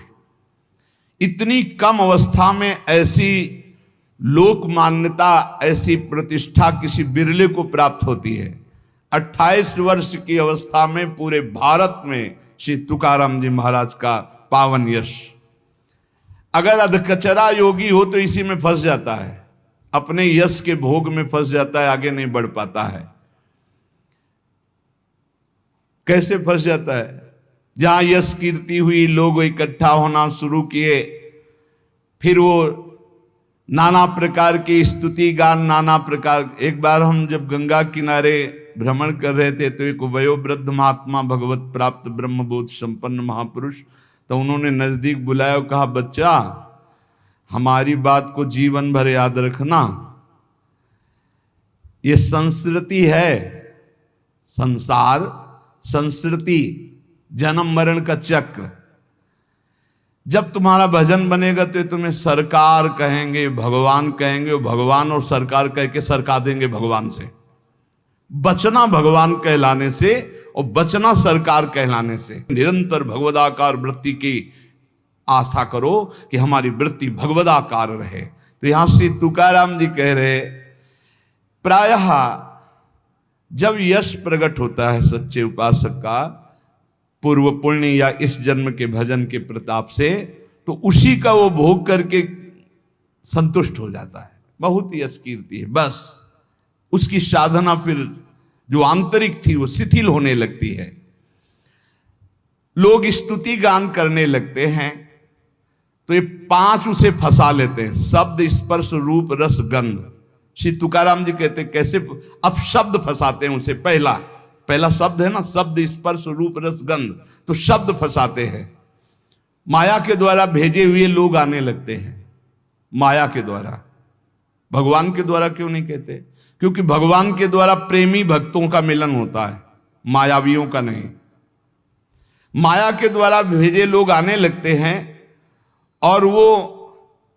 इतनी कम अवस्था में ऐसी लोक मान्यता, ऐसी प्रतिष्ठा किसी बिरले को प्राप्त होती है। 28 वर्ष की अवस्था में पूरे भारत में श्री तुकाराम जी महाराज का पावन यश। अगर अधकचरा योगी हो तो इसी में फंस जाता है, अपने यश के भोग में फंस जाता है, आगे नहीं बढ़ पाता है। कैसे फंस जाता है? जहां यश कीर्ति हुई, लोग इकट्ठा होना शुरू किए, फिर वो नाना प्रकार की स्तुति गान, नाना प्रकार। एक बार हम जब गंगा किनारे भ्रमण कर रहे थे तो एक वयोवृद्ध महात्मा, भगवत प्राप्त ब्रह्मबोध संपन्न महापुरुष, तो उन्होंने नजदीक बुलाया और कहा, बच्चा हमारी बात को जीवन भर याद रखना, ये संस्कृति है, संसार संस्कृति, जन्म मरण का चक्र। जब तुम्हारा भजन बनेगा तो तुम्हें सरकार कहेंगे, भगवान कहेंगे, और भगवान और सरकार कह के सरका देंगे भगवान से। बचना भगवान कहलाने से और बचना सरकार कहलाने से। निरंतर भगवदाकार वृत्ति की आशा करो कि हमारी वृत्ति भगवदाकार रहे। तो यहां श्री तुकाराम जी कह रहे, प्रायः जब यश प्रकट होता है सच्चे उपासक का पूर्व पुण्य या इस जन्म के भजन के प्रताप से, तो उसी का वो भोग करके संतुष्ट हो जाता है। बहुत ही यश कीर्ति है, बस उसकी साधना फिर जो आंतरिक थी वो शिथिल होने लगती है। लोग स्तुति गान करने लगते हैं तो ये 5 उसे फंसा लेते हैं, शब्द स्पर्श रूप रस गंध। श्री तुकाराम जी कहते कैसे? अब शब्द फंसाते हैं उसे। पहला शब्द है ना, शब्द स्पर्श रूप रस गंध, तो शब्द फंसाते हैं। माया के द्वारा भेजे हुए लोग आने लगते हैं, माया के द्वारा। भगवान के द्वारा क्यों नहीं कहते? क्योंकि भगवान के द्वारा प्रेमी भक्तों का मिलन होता है, मायावियों का नहीं। माया के द्वारा भेजे लोग आने लगते हैं और वो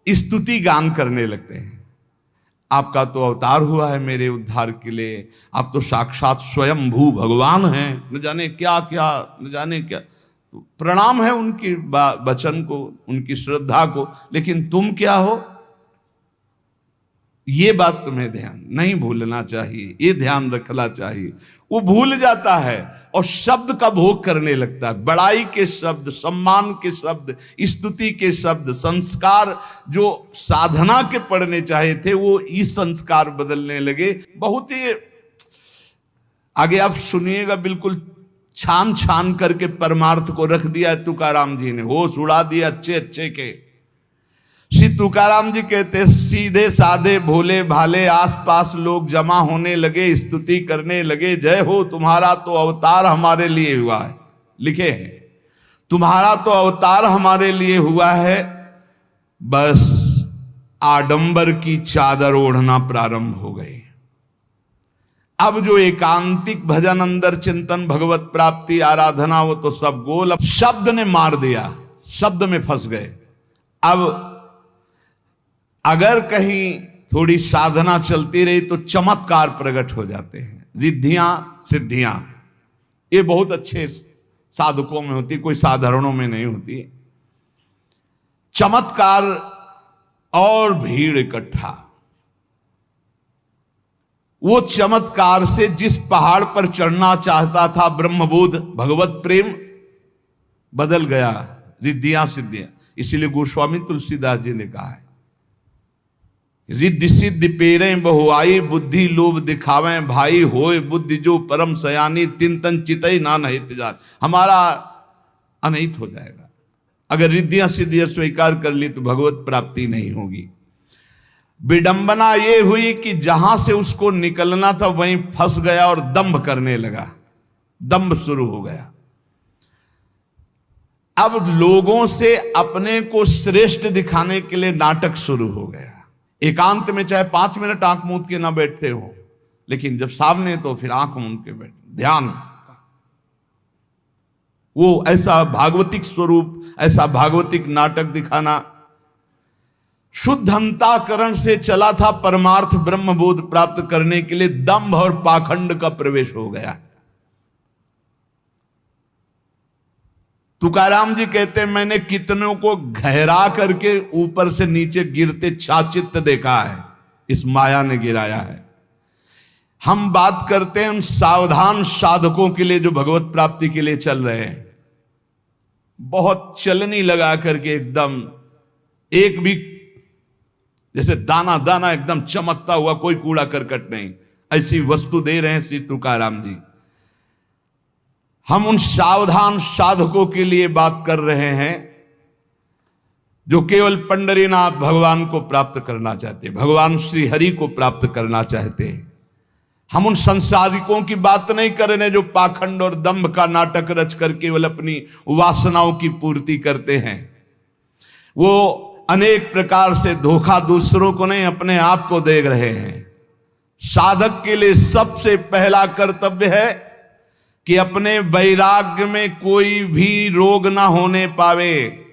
स्तुति गान करने लगते हैं। आपका तो अवतार हुआ है मेरे उद्धार के लिए, आप तो साक्षात स्वयंभू भगवान हैं, न जाने क्या क्या, न जाने क्या। तो प्रणाम है उनकी वचन को, उनकी श्रद्धा को, लेकिन तुम क्या हो, ये बात तुम्हें ध्यान नहीं भूलना चाहिए, ये ध्यान रखना चाहिए। वो भूल जाता है और शब्द का भोग करने लगता है। बड़ाई के शब्द, सम्मान के शब्द, स्तुति के शब्द, संस्कार जो साधना के पढ़ने चाहे थे वो इस संस्कार बदलने लगे। बहुत ही आगे आप सुनिएगा, बिल्कुल छान छान करके परमार्थ को रख दिया तुकाराम जी ने, होश उड़ा दिया अच्छे अच्छे के। श्री तुकाराम जी कहते, सीधे साधे भोले भाले आसपास लोग जमा होने लगे, स्तुति करने लगे। जय हो, तुम्हारा तो अवतार हमारे लिए हुआ है, लिखे हैं, तुम्हारा तो अवतार हमारे लिए हुआ है। बस आडंबर की चादर ओढ़ना प्रारंभ हो गई। अब जो एकांतिक भजन, अंदर चिंतन, भगवत प्राप्ति, आराधना, वो तो सब गोल। अब शब्द ने मार दिया, शब्द में फंस गए। अब अगर कहीं थोड़ी साधना चलती रही तो चमत्कार प्रकट हो जाते हैं, रिद्धियां सिद्धियां। ये बहुत अच्छे साधकों में होती, कोई साधारणों में नहीं होती। चमत्कार और भीड़ इकट्ठा। वो चमत्कार से जिस पहाड़ पर चढ़ना चाहता था ब्रह्मबोध भगवत प्रेम, बदल गया रिद्धियां सिद्धियां। इसीलिए गोस्वामी तुलसीदास जी ने कहा है, रिद्धि सिद्धि पेरे बहुआई, बुद्धि लोभ दिखावे भाई, होए बुद्धि जो परम सयानी, तिन तन चितई ना नहित जान। हमारा अनहित हो जाएगा अगर रिद्धियां सिद्धियां स्वीकार कर ली तो भगवत प्राप्ति नहीं होगी। विडंबना ये हुई कि जहां से उसको निकलना था वहीं फंस गया और दंभ करने लगा, दंभ शुरू हो गया। अब लोगों से अपने को श्रेष्ठ दिखाने के लिए नाटक शुरू हो गया। एकांत में चाहे 5 मिनट आंख मूंद के ना बैठते हो, लेकिन जब सामने तो फिर आंख मूंद के बैठ, ध्यान। वो ऐसा भागवतिक स्वरूप, ऐसा भागवतिक नाटक दिखाना। शुद्ध अंतःकरण से चला था परमार्थ ब्रह्म बोध प्राप्त करने के लिए, दंभ और पाखंड का प्रवेश हो गया। तुकाराम जी कहते हैं, मैंने कितनों को गहरा करके ऊपर से नीचे गिरते छाचित्त देखा है, इस माया ने गिराया है। हम बात करते हैं उन सावधान साधकों के लिए जो भगवत प्राप्ति के लिए चल रहे हैं, बहुत चलनी लगा करके एकदम, एक भी जैसे दाना दाना एकदम चमकता हुआ, कोई कूड़ा करकट नहीं, ऐसी वस्तु दे रहे हैं श्री तुकाराम जी। हम उन सावधान साधकों के लिए बात कर रहे हैं जो केवल पंडरीनाथ भगवान को प्राप्त करना चाहते हैं, भगवान श्री हरि को प्राप्त करना चाहते हैं। हम उन संसारिकों की बात नहीं कर रहे जो पाखंड और दंभ का नाटक रच कर केवल अपनी वासनाओं की पूर्ति करते हैं। वो अनेक प्रकार से धोखा दूसरों को नहीं, अपने आप को दे रहे हैं। साधक के लिए सबसे पहला कर्तव्य है कि अपने वैराग्य में कोई भी रोग ना होने पावे।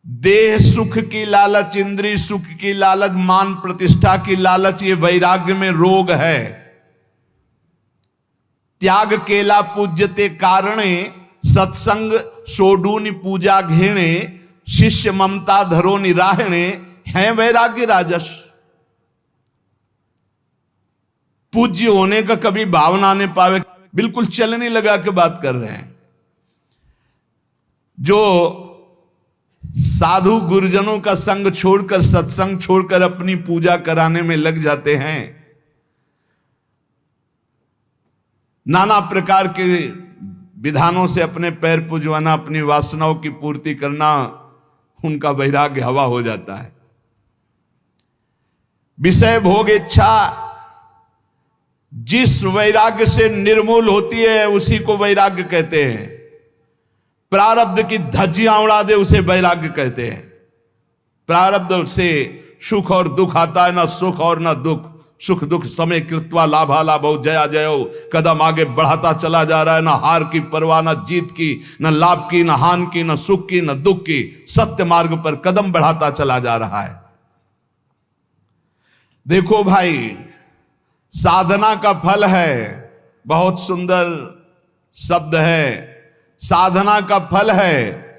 देह सुख की लालच, इंद्रिय सुख की लालच, मान प्रतिष्ठा की लालच, ये वैराग्य में रोग है। त्याग केला पूज्यते कारणे, सत्संग सोडूनि पूजा घेणे, शिष्य ममता धरो निराहणे, है वैराग्य राजस। पूज्य होने का कभी भावना आने पावे, बिल्कुल चलने लगा के बात कर रहे हैं। जो साधु गुरुजनों का संग छोड़कर, सत्संग छोड़कर अपनी पूजा कराने में लग जाते हैं, नाना प्रकार के विधानों से अपने पैर पुजवाना, अपनी वासनाओं की पूर्ति करना, उनका वैराग्य हवा हो जाता है। विषय भोग इच्छा जिस वैराग्य से निर्मूल होती है उसी को वैराग्य कहते हैं। प्रारब्ध की धज्जियां उड़ा दे उसे वैराग्य कहते हैं। प्रारब्ध से सुख और दुख आता है, ना सुख और ना दुख, सुख दुख समय कृत्वा लाभा लाभो जया जयो, कदम आगे बढ़ाता चला जा रहा है, ना हार की परवाह, ना जीत की, ना लाभ की, ना हान की, ना सुख की, ना दुख की, सत्य मार्ग पर कदम बढ़ाता चला जा रहा है। देखो भाई, साधना का फल है, बहुत सुंदर शब्द है। साधना का फल है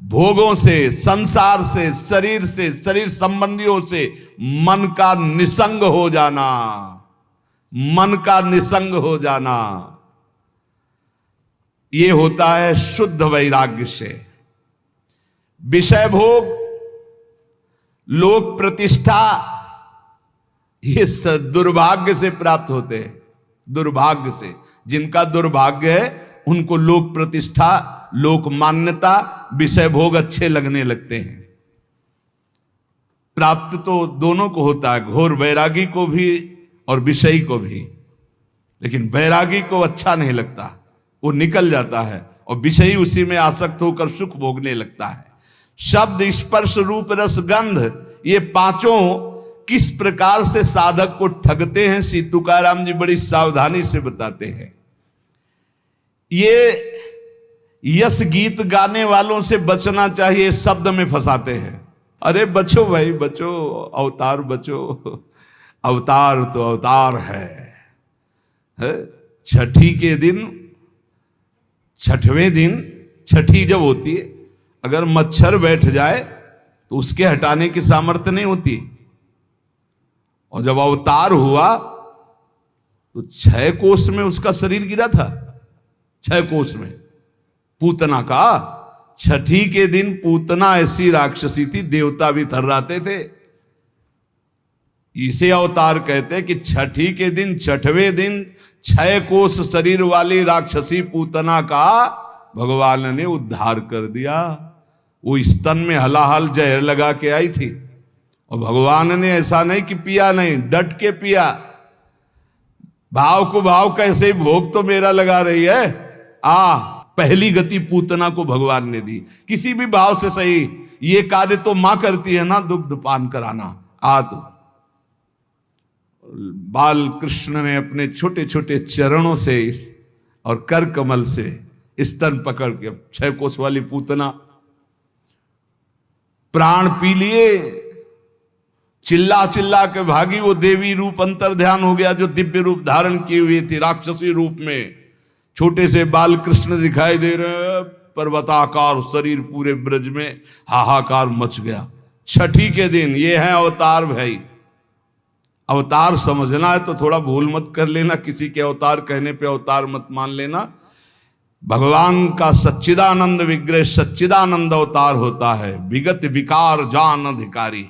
भोगों से, संसार से, शरीर संबंधियों से मन का निसंग हो जाना, मन का निसंग हो जाना। यह होता है शुद्ध वैराग्य से। विषय भोग, लोक प्रतिष्ठा, ये दुर्भाग्य से प्राप्त होते हैं। दुर्भाग्य से, जिनका दुर्भाग्य है उनको लोक प्रतिष्ठा, लोक मान्यता, विषय भोग अच्छे लगने लगते हैं। प्राप्त तो दोनों को होता है, घोर वैरागी को भी और विषयी को भी, लेकिन वैरागी को अच्छा नहीं लगता, वो निकल जाता है और विषयी उसी में आसक्त होकर सुख भोगने लगता है। शब्द, स्पर्श, रूप, रस, गंध, ये पांचों किस प्रकार से साधक को ठगते हैं, श्री तुकाराम जी बड़ी सावधानी से बताते हैं। ये यश गीत गाने वालों से बचना चाहिए, शब्द में फंसाते हैं। अरे बचो भाई बचो, अवतार बचो, अवतार तो अवतार है। छठी के दिन, छठवें दिन, छठी जब होती है, अगर मच्छर बैठ जाए तो उसके हटाने की सामर्थ्य नहीं होती। और जब अवतार हुआ तो 6 कोस में उसका शरीर गिरा था, 6 कोस में। पूतना का, छठी के दिन पूतना ऐसी राक्षसी थी, देवता भी थर्राते थे। इसे अवतार कहते कि छठी के दिन, छठवें दिन 6 कोस शरीर वाली राक्षसी पूतना का भगवान ने उद्धार कर दिया। वो स्तन में हलाहल जहर लगा के आई थी और भगवान ने ऐसा नहीं कि पिया नहीं, डट के पिया। भाव को भाव कैसे, भोग तो मेरा लगा रही है, पहली गति पूतना को भगवान ने दी। किसी भी भाव से सही, ये कार्य तो मां करती है ना, दुग्ध पान कराना। तो बाल कृष्ण ने अपने छोटे छोटे चरणों से और कर कमल से स्तन पकड़ के, 6 कोस वाली पूतना प्राण पी लिए, चिल्ला चिल्ला के भागी। वो देवी रूप अंतर ध्यान हो गया जो दिव्य रूप धारण किए हुए थी राक्षसी रूप में। छोटे से बाल कृष्ण दिखाई दे रहे, पर्वताकार शरीर, पूरे ब्रज में हाहाकार मच गया। छठी के दिन ये है अवतार भाई। अवतार समझना है तो थोड़ा भूल मत कर लेना, किसी के अवतार कहने पे अवतार मत मान लेना। भगवान का सच्चिदानंद विग्रह सच्चिदानंद अवतार होता है, विगत विकार जान अधिकारी।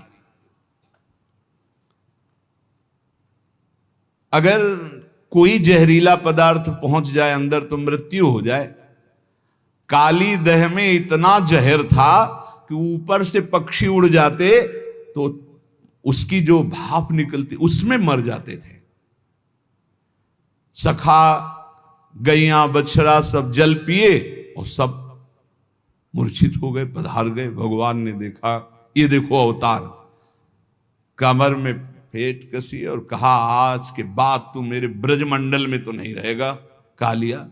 अगर कोई जहरीला पदार्थ पहुंच जाए अंदर तो मृत्यु हो जाए। काली दह में इतना जहर था कि ऊपर से पक्षी उड़ जाते तो उसकी जो भाप निकलती उसमें मर जाते थे। सखा गैया बछड़ा सब जल पिए और सब मूर्छित हो गए, पधार गए। भगवान ने देखा, ये देखो अवतार। कमर में फेंट कसी और कहा, आज के बाद तू मेरे ब्रजमंडल में तो नहीं रहेगा कालिया।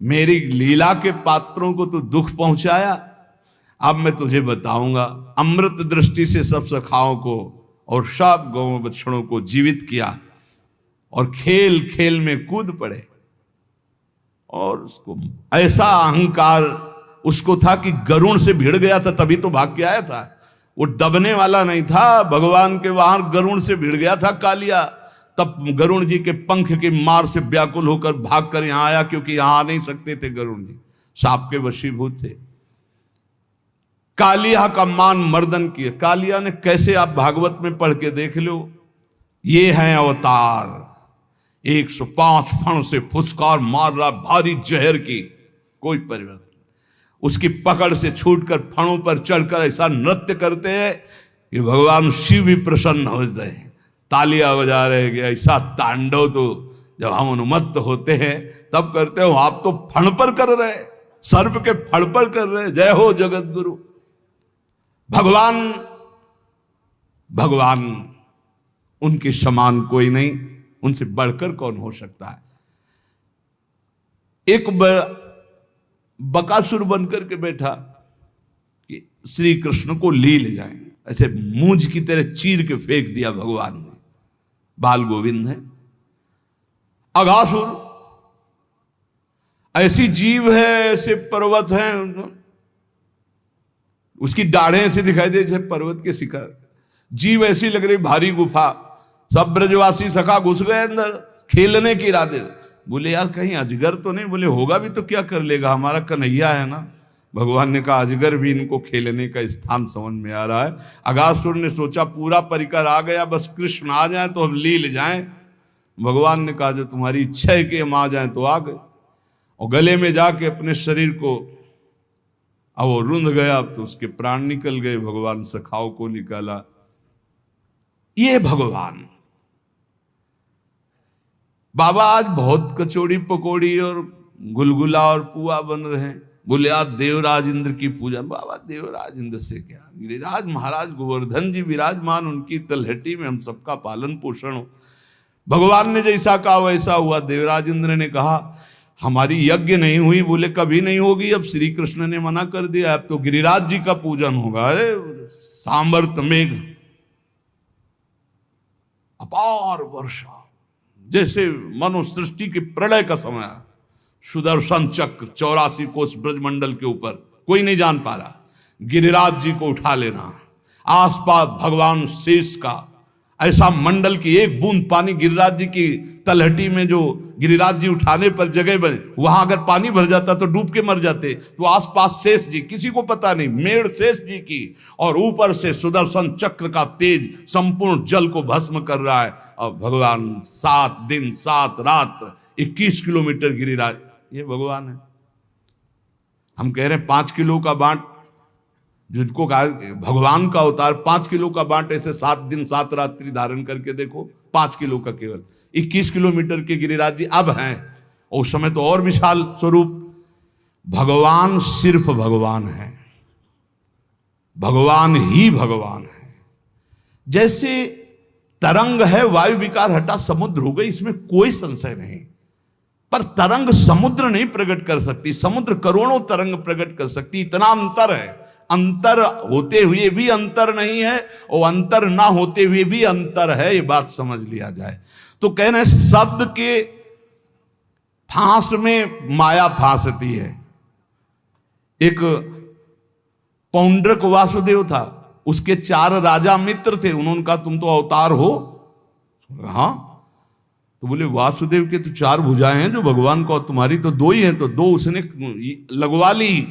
मेरी लीला के पात्रों को तो दुख पहुंचाया, अब मैं तुझे बताऊंगा। अमृत दृष्टि से सब सखाओं को और सब गौ बछड़ों को जीवित किया और खेल खेल में कूद पड़े। और उसको ऐसा अहंकार उसको था कि गरुण से भिड़ गया था, तभी तो भाग के आया था। वो दबने वाला नहीं था, भगवान के वहां गरुण से भिड़ गया था कालिया। तब गरुण जी के पंख की मार से व्याकुल होकर भाग कर यहां आया, क्योंकि यहां आ नहीं सकते थे गरुण जी, सांप के वशीभूत थे। कालिया का मान मर्दन किया। कालिया ने कैसे, आप भागवत में पढ़ के देख लो। ये है अवतार, 105 फण से फुसकार मार रहा, भारी जहर की, कोई परिवर्तन। उसकी पकड़ से छूटकर फणों पर चढ़कर ऐसा नृत्य करते हैं कि भगवान शिव भी प्रसन्न होते हैं, तालियां बजा रहे कि ऐसा तांडव तो जब हम उन्मत्त होते हैं तब करते हो। आप तो फण पर कर रहे, सर्प के फण पर कर रहे। जय हो जगत गुरु। भगवान भगवान उनके समान कोई नहीं, उनसे बढ़कर कौन हो सकता है। एक बकासुर बनकर के बैठा कि श्री कृष्ण को ले जाएं, ऐसे मूंज की तरह चीर के फेंक दिया भगवान ने। बाल गोविंद है। अघासुर ऐसी जीव है, ऐसे पर्वत है, उसकी दाढ़ें ऐसी दिखाई दे जैसे पर्वत के शिखर। जीव ऐसी लग रही भारी गुफा। सब ब्रजवासी सखा घुस गए अंदर खेलने के इरादे। बोले यार कहीं अजगर तो नहीं। बोले होगा भी तो क्या कर लेगा, हमारा कन्हैया है ना। भगवान ने कहा अजगर भी इनको खेलने का स्थान समझ में आ रहा है। अघासुर ने सोचा पूरा परिकर आ गया, बस कृष्ण आ जाए तो हम लील जाएं। भगवान ने कहा जो तुम्हारी इच्छा है कि हम आ जाएं तो आ गए। और गले में जाके अपने शरीर को, अब वो रुंध गया, अब तो उसके प्राण निकल गए। भगवान सखाओं को निकाला। ये भगवान। बाबा आज बहुत कचौड़ी पकौड़ी और गुलगुला और पुआ बन रहे हैं। बोले आज देवराज इंद्र की पूजा। बाबा देवराज इंद्र से क्या, गिरिराज महाराज गोवर्धन जी विराजमान, उनकी तलहटी में हम सबका पालन पोषण हो। भगवान ने जैसा कहा वैसा हुआ। देवराज इंद्र ने कहा हमारी यज्ञ नहीं हुई। बोले कभी नहीं होगी, अब श्री कृष्ण ने मना कर दिया, अब तो गिरिराज जी का पूजन होगा। अरे सामर्थ मेघ, अपार वर्षा, जैसे मनो सृष्टि के प्रलय का समय। सुदर्शन चक्र 84 कोस ब्रजमंडल के ऊपर, कोई नहीं जान पा रहा। गिरिराज जी को उठा लेना, आसपास भगवान शेष का ऐसा मंडल की एक बूंद पानी गिरिराज जी की तलहटी में, जो गिरिराज जी उठाने पर जगह बने, वहां अगर पानी भर जाता तो डूब के मर जाते। तो आसपास शेष जी, किसी को पता नहीं, मेड़ शेष जी की, और ऊपर से सुदर्शन चक्र का तेज संपूर्ण जल को भस्म कर रहा है। और भगवान 7 दिन 7 रात 21 किलोमीटर गिरिराज, ये भगवान है। हम कह रहे हैं 5 किलो का बांट, जिनको कहा भगवान का अवतार 5 किलो का बांट, ऐसे 7 दिन 7 रात्रि धारण करके देखो, 5 किलो का केवल 21 किलोमीटर के गिरिराज जी अब हैं। और उस समय तो और विशाल स्वरूप। भगवान सिर्फ भगवान है। भगवान ही भगवान है। जैसे तरंग है, वायु विकार हटा समुद्र हो गई, इसमें कोई संशय नहीं। पर तरंग समुद्र नहीं प्रकट कर सकती, समुद्र करोड़ों तरंग प्रकट कर सकती, इतना अंतर है। अंतर होते हुए भी अंतर नहीं है और अंतर ना होते हुए भी अंतर है, ये बात समझ लिया जाए। तो कह रहे शब्द के फांस में माया फांसती है। एक पौंड्रक वासुदेव था, उसके 4 राजा मित्र थे, उन्होंने कहा तुम तो अवतार हो। हाँ, तो बोले वासुदेव के तो 4 भुजाएं हैं जो भगवान को, तुम्हारी तो 2 ही हैं। तो 2 उसने लगवा ली,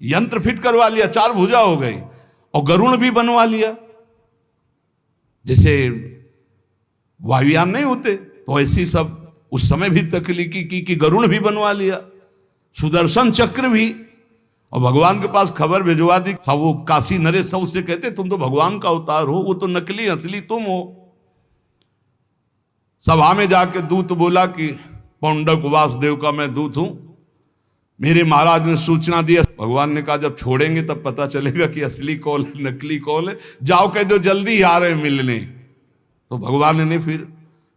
यंत्र फिट करवा लिया, 4 भुजा हो गई। और गरुण भी बनवा लिया, जैसे वायुयान नहीं होते तो ऐसी सब उस समय भी तकलीकी की कि गरुण भी बनवा लिया, सुदर्शन चक्र भी। और भगवान के पास खबर भिजवा दी। सब वो काशी नरेश सब उससे कहते तुम तो भगवान का अवतार हो, वो तो नकली असली तुम हो। सभा में जाके दूत बोला कि पौंडक वासुदेव का मैं दूत हूं, मेरे महाराज ने सूचना दी। भगवान ने कहा जब छोड़ेंगे तब पता चलेगा कि असली कौन है नकली कौन है, जाओ कह दो जल्दी ही आ रहे मिलने। तो भगवान ने फिर,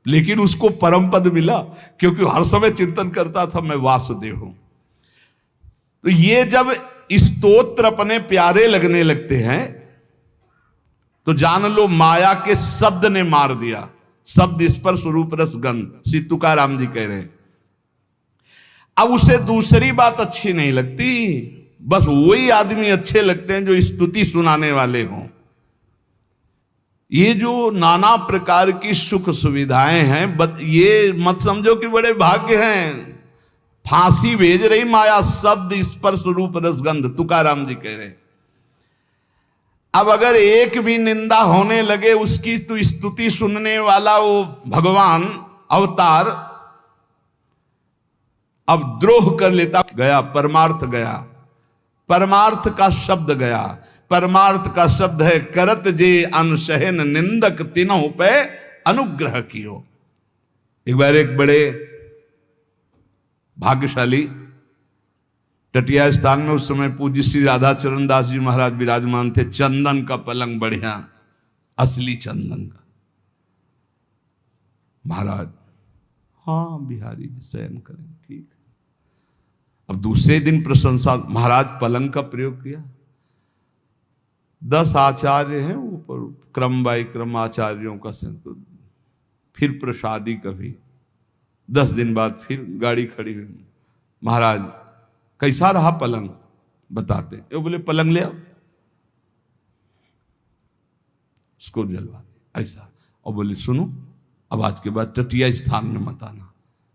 लेकिन उसको परम पद मिला क्योंकि हर समय चिंतन करता था मैं वासुदेव हूं। तो ये जब स्तोत्र अपने प्यारे लगने लगते हैं तो जान लो माया के शब्द ने मार दिया। शब्द स्पर्श रूप रस गंध, श्री तुकाराम जी कह रहे हैं। अब उसे दूसरी बात अच्छी नहीं लगती, बस वही आदमी अच्छे लगते हैं जो स्तुति सुनाने वाले हों। ये जो नाना प्रकार की सुख सुविधाएं हैं, ये मत समझो कि बड़े भाग्य हैं। फांसी भेज रही माया, शब्द स्पर्श रूप रसगंध, तुकाराम जी कह रहे। अब अगर एक भी निंदा होने लगे उसकी, तो स्तुति सुनने वाला वो भगवान अवतार अब द्रोह कर लेता। गया परमार्थ, गया परमार्थ का शब्द गया। परमार्थ का शब्द है करत जे अनसहन निंदक तीनों पे अनुग्रह कियो। एक बार एक बड़े भाग्यशाली टटिया स्थान में उस समय पूज्य श्री राधाचरण दास जी महाराज विराजमान थे। चंदन का पलंग बढ़िया, असली चंदन का। महाराज हाँ बिहारी जी शयन करें, ठीक। अब दूसरे दिन प्रशंसा, महाराज पलंग का प्रयोग किया। 10 आचार्य हैं ऊपर, क्रम बाय क्रम आचार्यों का संतुल। फिर प्रसादी कभी 10 दिन बाद फिर गाड़ी खड़ी हुई। महाराज कैसा रहा पलंग, बताते। वो बोले पलंग ले आओ, उसको जलवा दे ऐसा। और बोले सुनो, अब आज के बाद टटिया स्थान में मत आना।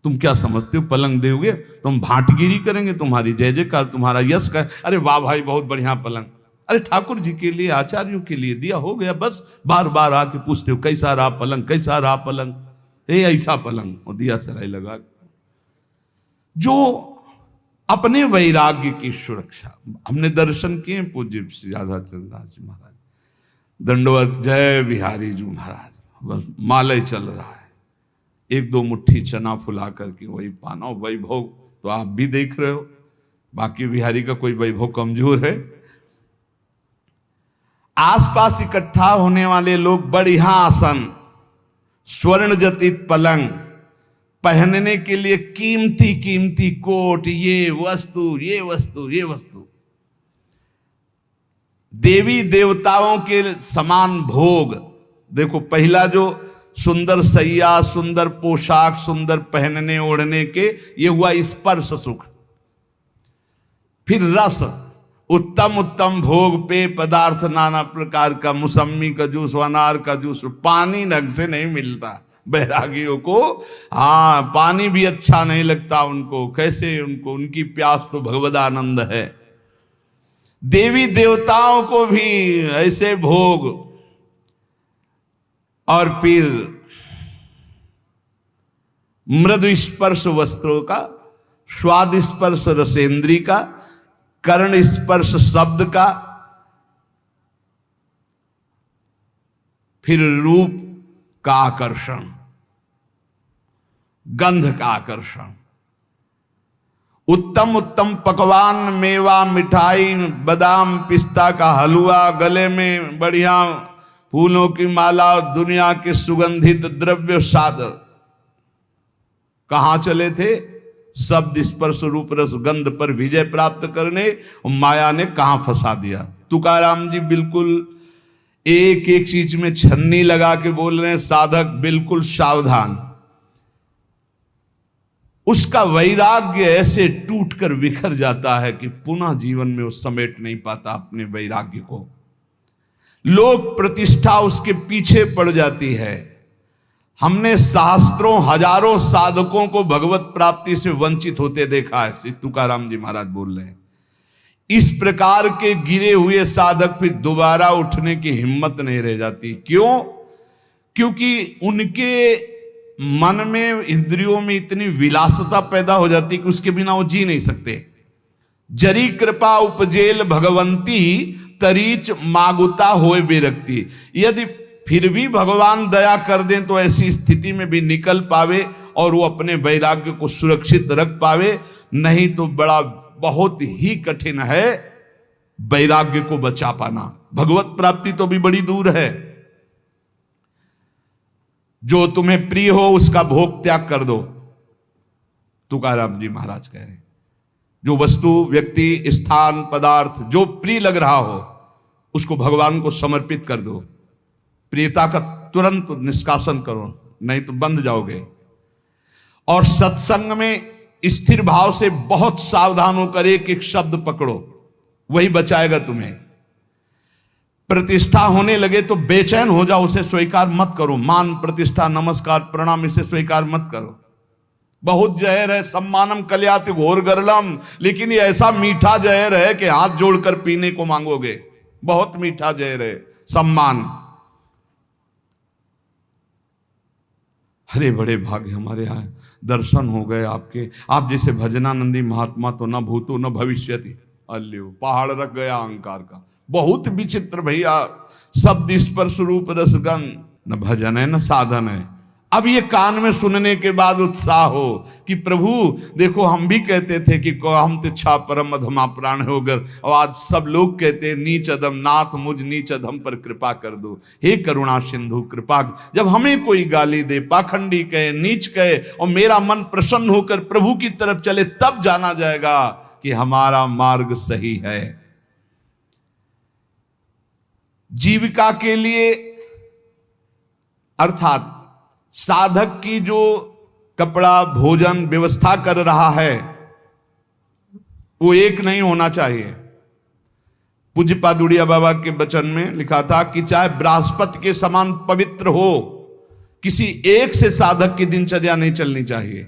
तुम क्या समझते हो पलंग दोगे तुम भाटगिरी करेंगे, तुम्हारी जय जयकार, तुम्हारा यश का। अरे वाह भाई बहुत बढ़िया पलंग, अरे ठाकुर जी के लिए आचार्यों के लिए दिया, हो गया बस। बार बार आके पूछते हो कैसा रहा पलंग, कैसा रहा पलंग, ऐसा पलंग, और दिया सराय लगा। जो अपने वैराग्य की सुरक्षा, हमने दर्शन किए पूज्य श्री राधाचरण दास जी महाराज, दंडवत जय बिहारी जी महाराज, बस मालय चल रहा है। 1-2 मुट्ठी चना फुला करके वही पाना वैभव तो आप भी देख रहे हो। बाकी बिहारी का कोई वैभव कमजोर है। आसपास इकट्ठा होने वाले लोग बढ़िया आसन, स्वर्ण जटित पलंग, पहनने के लिए कीमती कीमती कोट, ये वस्तु ये वस्तु ये वस्तु, देवी देवताओं के समान भोग। देखो पहला जो सुंदर सैया, सुंदर पोशाक, सुंदर पहनने ओढ़ने के, ये हुआ स्पर्श सुख। फिर रस, उत्तम उत्तम भोग, पेय पदार्थ नाना प्रकार का, मौसमी का जूस, अनार का जूस। पानी ढंग से नहीं मिलता बैरागियों को। हाँ पानी भी अच्छा नहीं लगता उनको, कैसे उनको, उनकी प्यास तो भगवदानंद है। देवी देवताओं को भी ऐसे भोग, और फिर मृदु स्पर्श वस्त्रों का, स्वाद स्पर्श रसेंद्री का, कर्ण स्पर्श शब्द का, फिर रूप का आकर्षण, गंध का आकर्षण। उत्तम उत्तम पकवान, मेवा, मिठाई, बादाम, पिस्ता का हलवा, गले में बढ़िया फूलों की माला, दुनिया के सुगंधित द्रव्य साधन। कहां चले थे? शब्द स्पर्श रूप रस गंध पर विजय प्राप्त करने, माया ने कहां फंसा दिया। तुकाराम जी बिल्कुल एक एक चीज में छन्नी लगा के बोल रहे हैं, साधक बिल्कुल सावधान। उसका वैराग्य ऐसे टूटकर बिखर जाता है कि पुनः जीवन में वो समेट नहीं पाता अपने वैराग्य को। लोक प्रतिष्ठा उसके पीछे पड़ जाती है। हमने सहस्त्रों हजारों साधकों को भगवत प्राप्ति से वंचित होते देखा है। श्री तुकाराम जी महाराज बोल रहे हैं, इस प्रकार के गिरे हुए साधक फिर दोबारा उठने की हिम्मत नहीं रह जाती। क्यों? क्योंकि उनके मन में, इंद्रियों में इतनी विलासता पैदा हो जाती कि उसके बिना वो जी नहीं सकते। जरी कृपा उपजेल भगवंती, तरीच मागुता होए बेरक्ति। यदि फिर भी भगवान दया कर दें तो ऐसी स्थिति में भी निकल पावे और वो अपने वैराग्य को सुरक्षित रख पावे, नहीं तो बड़ा बहुत ही कठिन है वैराग्य को बचा पाना। भगवत प्राप्ति तो भी बड़ी दूर है। जो तुम्हें प्रिय हो उसका भोग त्याग कर दो, तुकाराम जी महाराज कह रहे हैं। जो वस्तु, व्यक्ति, स्थान, पदार्थ जो प्रिय लग रहा हो उसको भगवान को समर्पित कर दो। प्रियता का तुरंत निष्कासन करो, नहीं तो बंध जाओगे। और सत्संग में स्थिर भाव से बहुत सावधान होकर एक एक शब्द पकड़ो, वही बचाएगा तुम्हें। प्रतिष्ठा होने लगे तो बेचैन हो जाओ, उसे स्वीकार मत करो। मान, प्रतिष्ठा, नमस्कार, प्रणाम, इसे स्वीकार मत करो। बहुत जहर है, सम्मानम कल्याति घोर गरलम, लेकिन ये ऐसा मीठा जहर है कि हाथ जोड़कर पीने को मांगोगे। बहुत मीठा जहर है सम्मान। हरे बड़े भाग्य हमारे यहाँ दर्शन हो गए आपके। आप जैसे भजनानंदी महात्मा तो न भूतो न भविष्यति। अल्यो, पहाड़ रख गया अहंकार का। बहुत विचित्र भैया, शब्द स्पर्श रूप रसगंध, न भजन है न साधन है। अब ये कान में सुनने के बाद उत्साह हो कि प्रभु देखो, हम भी कहते थे कि हम तिच्छा परम अधमा प्राण होकर, और आज सब लोग कहते हैं नीच अधम, नाथ मुझ नीच अधम पर कृपा कर दो। हे करुणा सिंधु कृपा। जब हमें कोई गाली दे, पाखंडी कहे, नीच कहे, और मेरा मन प्रसन्न होकर प्रभु की तरफ चले, तब जाना जाएगा कि हमारा मार्ग सही है। जीविका के लिए अर्थात साधक की जो कपड़ा, भोजन व्यवस्था कर रहा है वो एक नहीं होना चाहिए। पूज्य पादुड़िया बाबा के वचन में लिखा था कि चाहे बृहस्पति के समान पवित्र हो, किसी एक से साधक की दिनचर्या नहीं चलनी चाहिए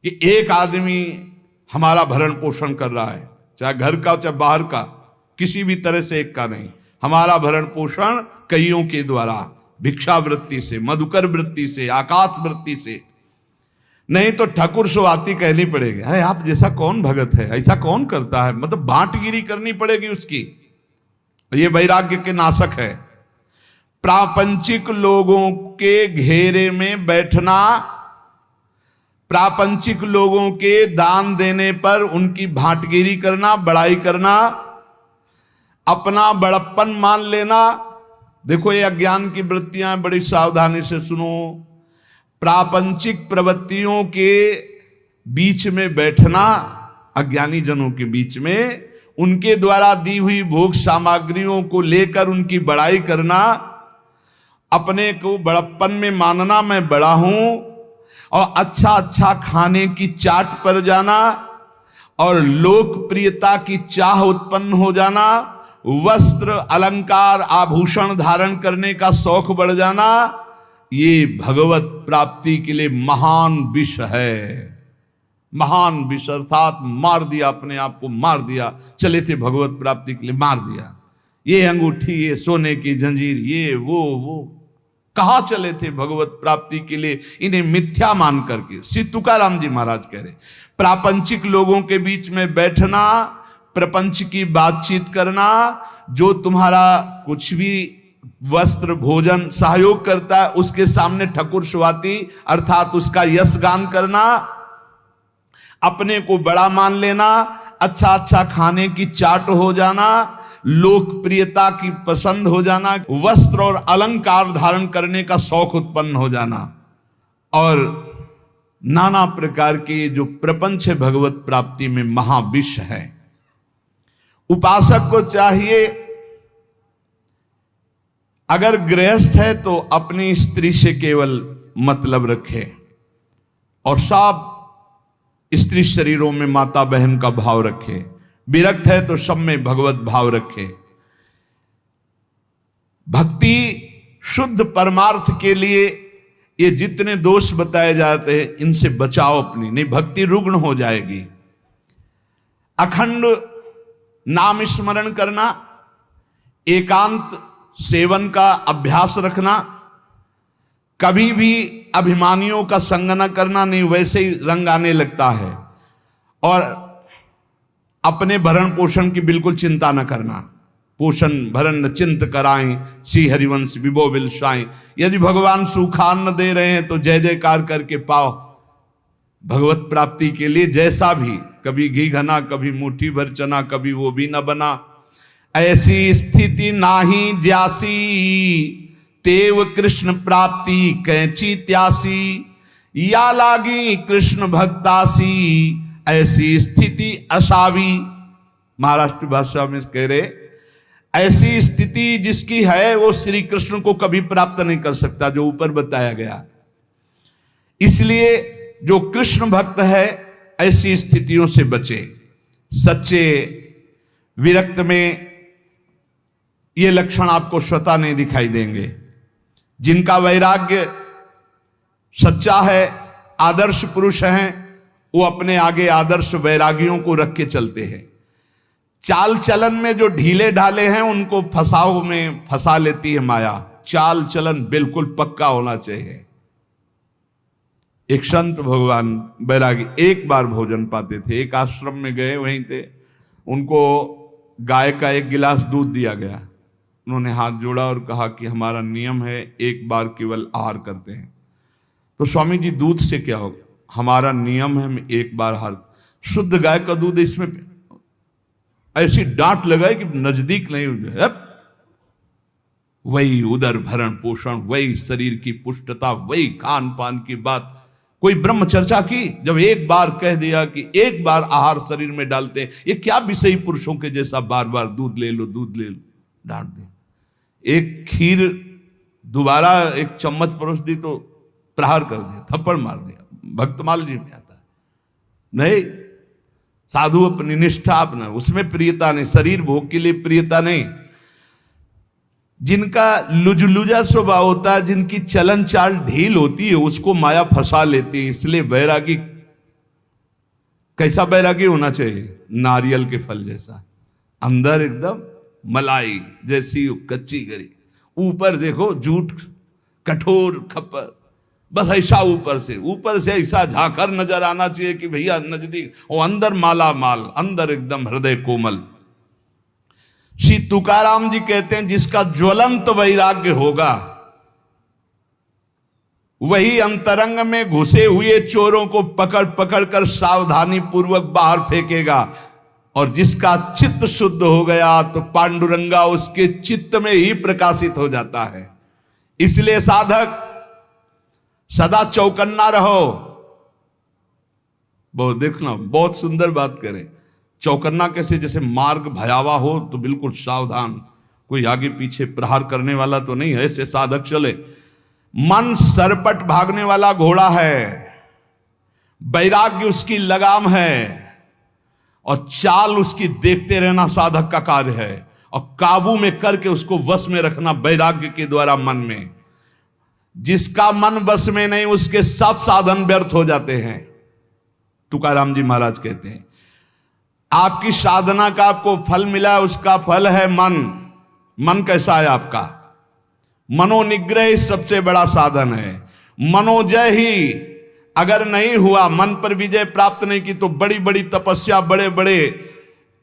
कि एक आदमी हमारा भरण पोषण कर रहा है, चाहे घर का चाहे बाहर का, किसी भी तरह से एक का नहीं। हमारा भरण पोषण कईयों के द्वारा, भिक्षा वृत्ति से, मधुकर वृत्ति से, आकाश वृत्ति से, नहीं तो ठाकुर सुवाती कहनी पड़ेगी। अरे आप जैसा कौन भगत है, ऐसा कौन करता है, मतलब बांटगिरी करनी पड़ेगी उसकी। ये वैराग्य के नाशक है। प्रापंचिक लोगों के घेरे में बैठना, प्रापंचिक लोगों के दान देने पर उनकी भांटगिरी करना, बड़ाई करना, अपना बड़प्पन मान लेना। देखो ये अज्ञान की वृत्तियां, बड़ी सावधानी से सुनो। प्रापंचिक प्रवृत्तियों के बीच में बैठना, अज्ञानी जनों के बीच में, उनके द्वारा दी हुई भोग सामग्रियों को लेकर उनकी बड़ाई करना, अपने को बड़प्पन में मानना, मैं बड़ा हूं, और अच्छा अच्छा खाने की चाट पर जाना, और लोकप्रियता की चाह उत्पन्न हो जाना, वस्त्र, अलंकार, आभूषण धारण करने का शौक बढ़ जाना, ये भगवत प्राप्ति के लिए महान विष है। महान विष अर्थात मार दिया, अपने आप को मार दिया। चले थे भगवत प्राप्ति के लिए, मार दिया। ये अंगूठी, ये सोने की जंजीर, ये वो कहाँ चले थे भगवत प्राप्ति के लिए, इन्हें मिथ्या मान करके। श्री तुकाराम जी महाराज कह रहे, प्रापंचिक लोगों के बीच में बैठना, प्रपंच की बातचीत करना, जो तुम्हारा कुछ भी वस्त्र, भोजन सहयोग करता है, उसके सामने ठकुर सुवाती अर्थात उसका यश गान करना, अपने को बड़ा मान लेना, अच्छा अच्छा खाने की चाट हो जाना, लोकप्रियता की पसंद हो जाना, वस्त्र और अलंकार धारण करने का शौक उत्पन्न हो जाना, और नाना प्रकार के जो प्रपंच भगवत प्राप्ति में महाविष है। उपासक को चाहिए, अगर गृहस्थ है तो अपनी स्त्री से केवल मतलब रखे और सब स्त्री शरीरों में माता बहन का भाव रखे। विरक्त है तो सब में भगवत भाव रखे। भक्ति शुद्ध परमार्थ के लिए ये जितने दोष बताए जाते हैं इनसे बचाओ अपनी, नहीं भक्ति रुग्ण हो जाएगी। अखंड नाम स्मरण करना, एकांत सेवन का अभ्यास रखना, कभी भी अभिमानियों का संग न करना, नहीं वैसे ही रंग आने लगता है, और अपने भरण पोषण की बिल्कुल चिंता न करना। पोषण भरण न चिंत कराएं, श्री हरिवंश विभो बिलसाएं। यदि भगवान सूखान्न दे रहे हैं तो जय जयकार करके पाओ भगवत प्राप्ति के लिए। जैसा भी, कभी घी घना, कभी मुट्ठी भर चना, कभी वो भी न बना। ऐसी स्थिति नाही ज्यासी, तेव कृष्ण प्राप्ति कैची त्यासी। या लागी कृष्ण भक्तासी, ऐसी स्थिति असावी। महाराष्ट्र भाषा में कह रहे, ऐसी स्थिति जिसकी है वो श्री कृष्ण को कभी प्राप्त नहीं कर सकता, जो ऊपर बताया गया। इसलिए जो कृष्ण भक्त है ऐसी स्थितियों से बचे। सच्चे विरक्त में ये लक्षण आपको स्वतः नहीं दिखाई देंगे। जिनका वैराग्य सच्चा है, आदर्श पुरुष हैं, वो अपने आगे आदर्श वैरागियों को रख के चलते हैं। चाल चलन में जो ढीले ढाले हैं उनको फसाव में फंसा लेती है माया। चाल चलन बिल्कुल पक्का होना चाहिए। एक संत भगवान बैरागी एक बार भोजन पाते थे, एक आश्रम में गए, वहीं थे, उनको गाय का एक गिलास दूध दिया गया। उन्होंने हाथ जोड़ा और कहा कि हमारा नियम है एक बार केवल आहार करते हैं। तो स्वामी जी दूध से क्या होगा? हमारा नियम है हम एक बार आहार। शुद्ध गाय का दूध, इसमें ऐसी डांट लगाए कि नजदीक नहीं हो। वही उदर भरण पोषण, वही शरीर की पुष्टता, वही खान पान की बात, कोई ब्रह्म चर्चा की? जब एक बार कह दिया कि एक बार आहार शरीर में डालते हैं, ये क्या विषयी पुरुषों के जैसा बार बार दूध ले लो दूध ले लो, डांट दे। एक खीर दोबारा एक चम्मच परोस दी तो प्रहार कर दिया, थप्पड़ मार दिया। भक्तमाल जी में आता है, नहीं, साधु अपनी निष्ठा अपना, उसमें प्रियता नहीं, शरीर भोग के लिए प्रियता नहीं। जिनका लुजलुजा स्वभाव होता है, जिनकी चलन चाल ढील होती है, उसको माया फंसा लेती है। इसलिए बैरागी, कैसा बैरागी होना चाहिए? नारियल के फल जैसा, अंदर एकदम मलाई जैसी कच्ची गरी, ऊपर देखो झूठ कठोर खप्पर, बस ऐसा ऊपर से ऐसा झाकर नजर आना चाहिए कि भैया नजदीक, और अंदर माला माल, अंदर एकदम हृदय कोमल। श्री तुकाराम जी कहते हैं, जिसका ज्वलंत वैराग्य होगा वही अंतरंग में घुसे हुए चोरों को पकड़ पकड़ कर सावधानी पूर्वक बाहर फेंकेगा, और जिसका चित्त शुद्ध हो गया तो पांडुरंगा उसके चित्त में ही प्रकाशित हो जाता है। इसलिए साधक सदा चौकन्ना रहो। बहुत देखना, बहुत सुंदर बात करें। चौकन्ना कैसे? जैसे मार्ग भयावह हो तो बिल्कुल सावधान, कोई आगे पीछे प्रहार करने वाला तो नहीं है, ऐसे साधक चले। मन सरपट भागने वाला घोड़ा है, वैराग्य उसकी लगाम है, और चाल उसकी देखते रहना साधक का कार्य है, और काबू में करके उसको वश में रखना वैराग्य के द्वारा मन में। जिसका मन वश में नहीं, उसके सब साधन व्यर्थ हो जाते हैं। तुकाराम जी महाराज कहते हैं, आपकी साधना का आपको फल मिला, उसका फल है मन। मन कैसा है आपका? मनोनिग्रह सबसे बड़ा साधन है। मनोजय ही अगर नहीं हुआ, मन पर विजय प्राप्त नहीं की, तो बड़ी बड़ी तपस्या, बड़े बड़े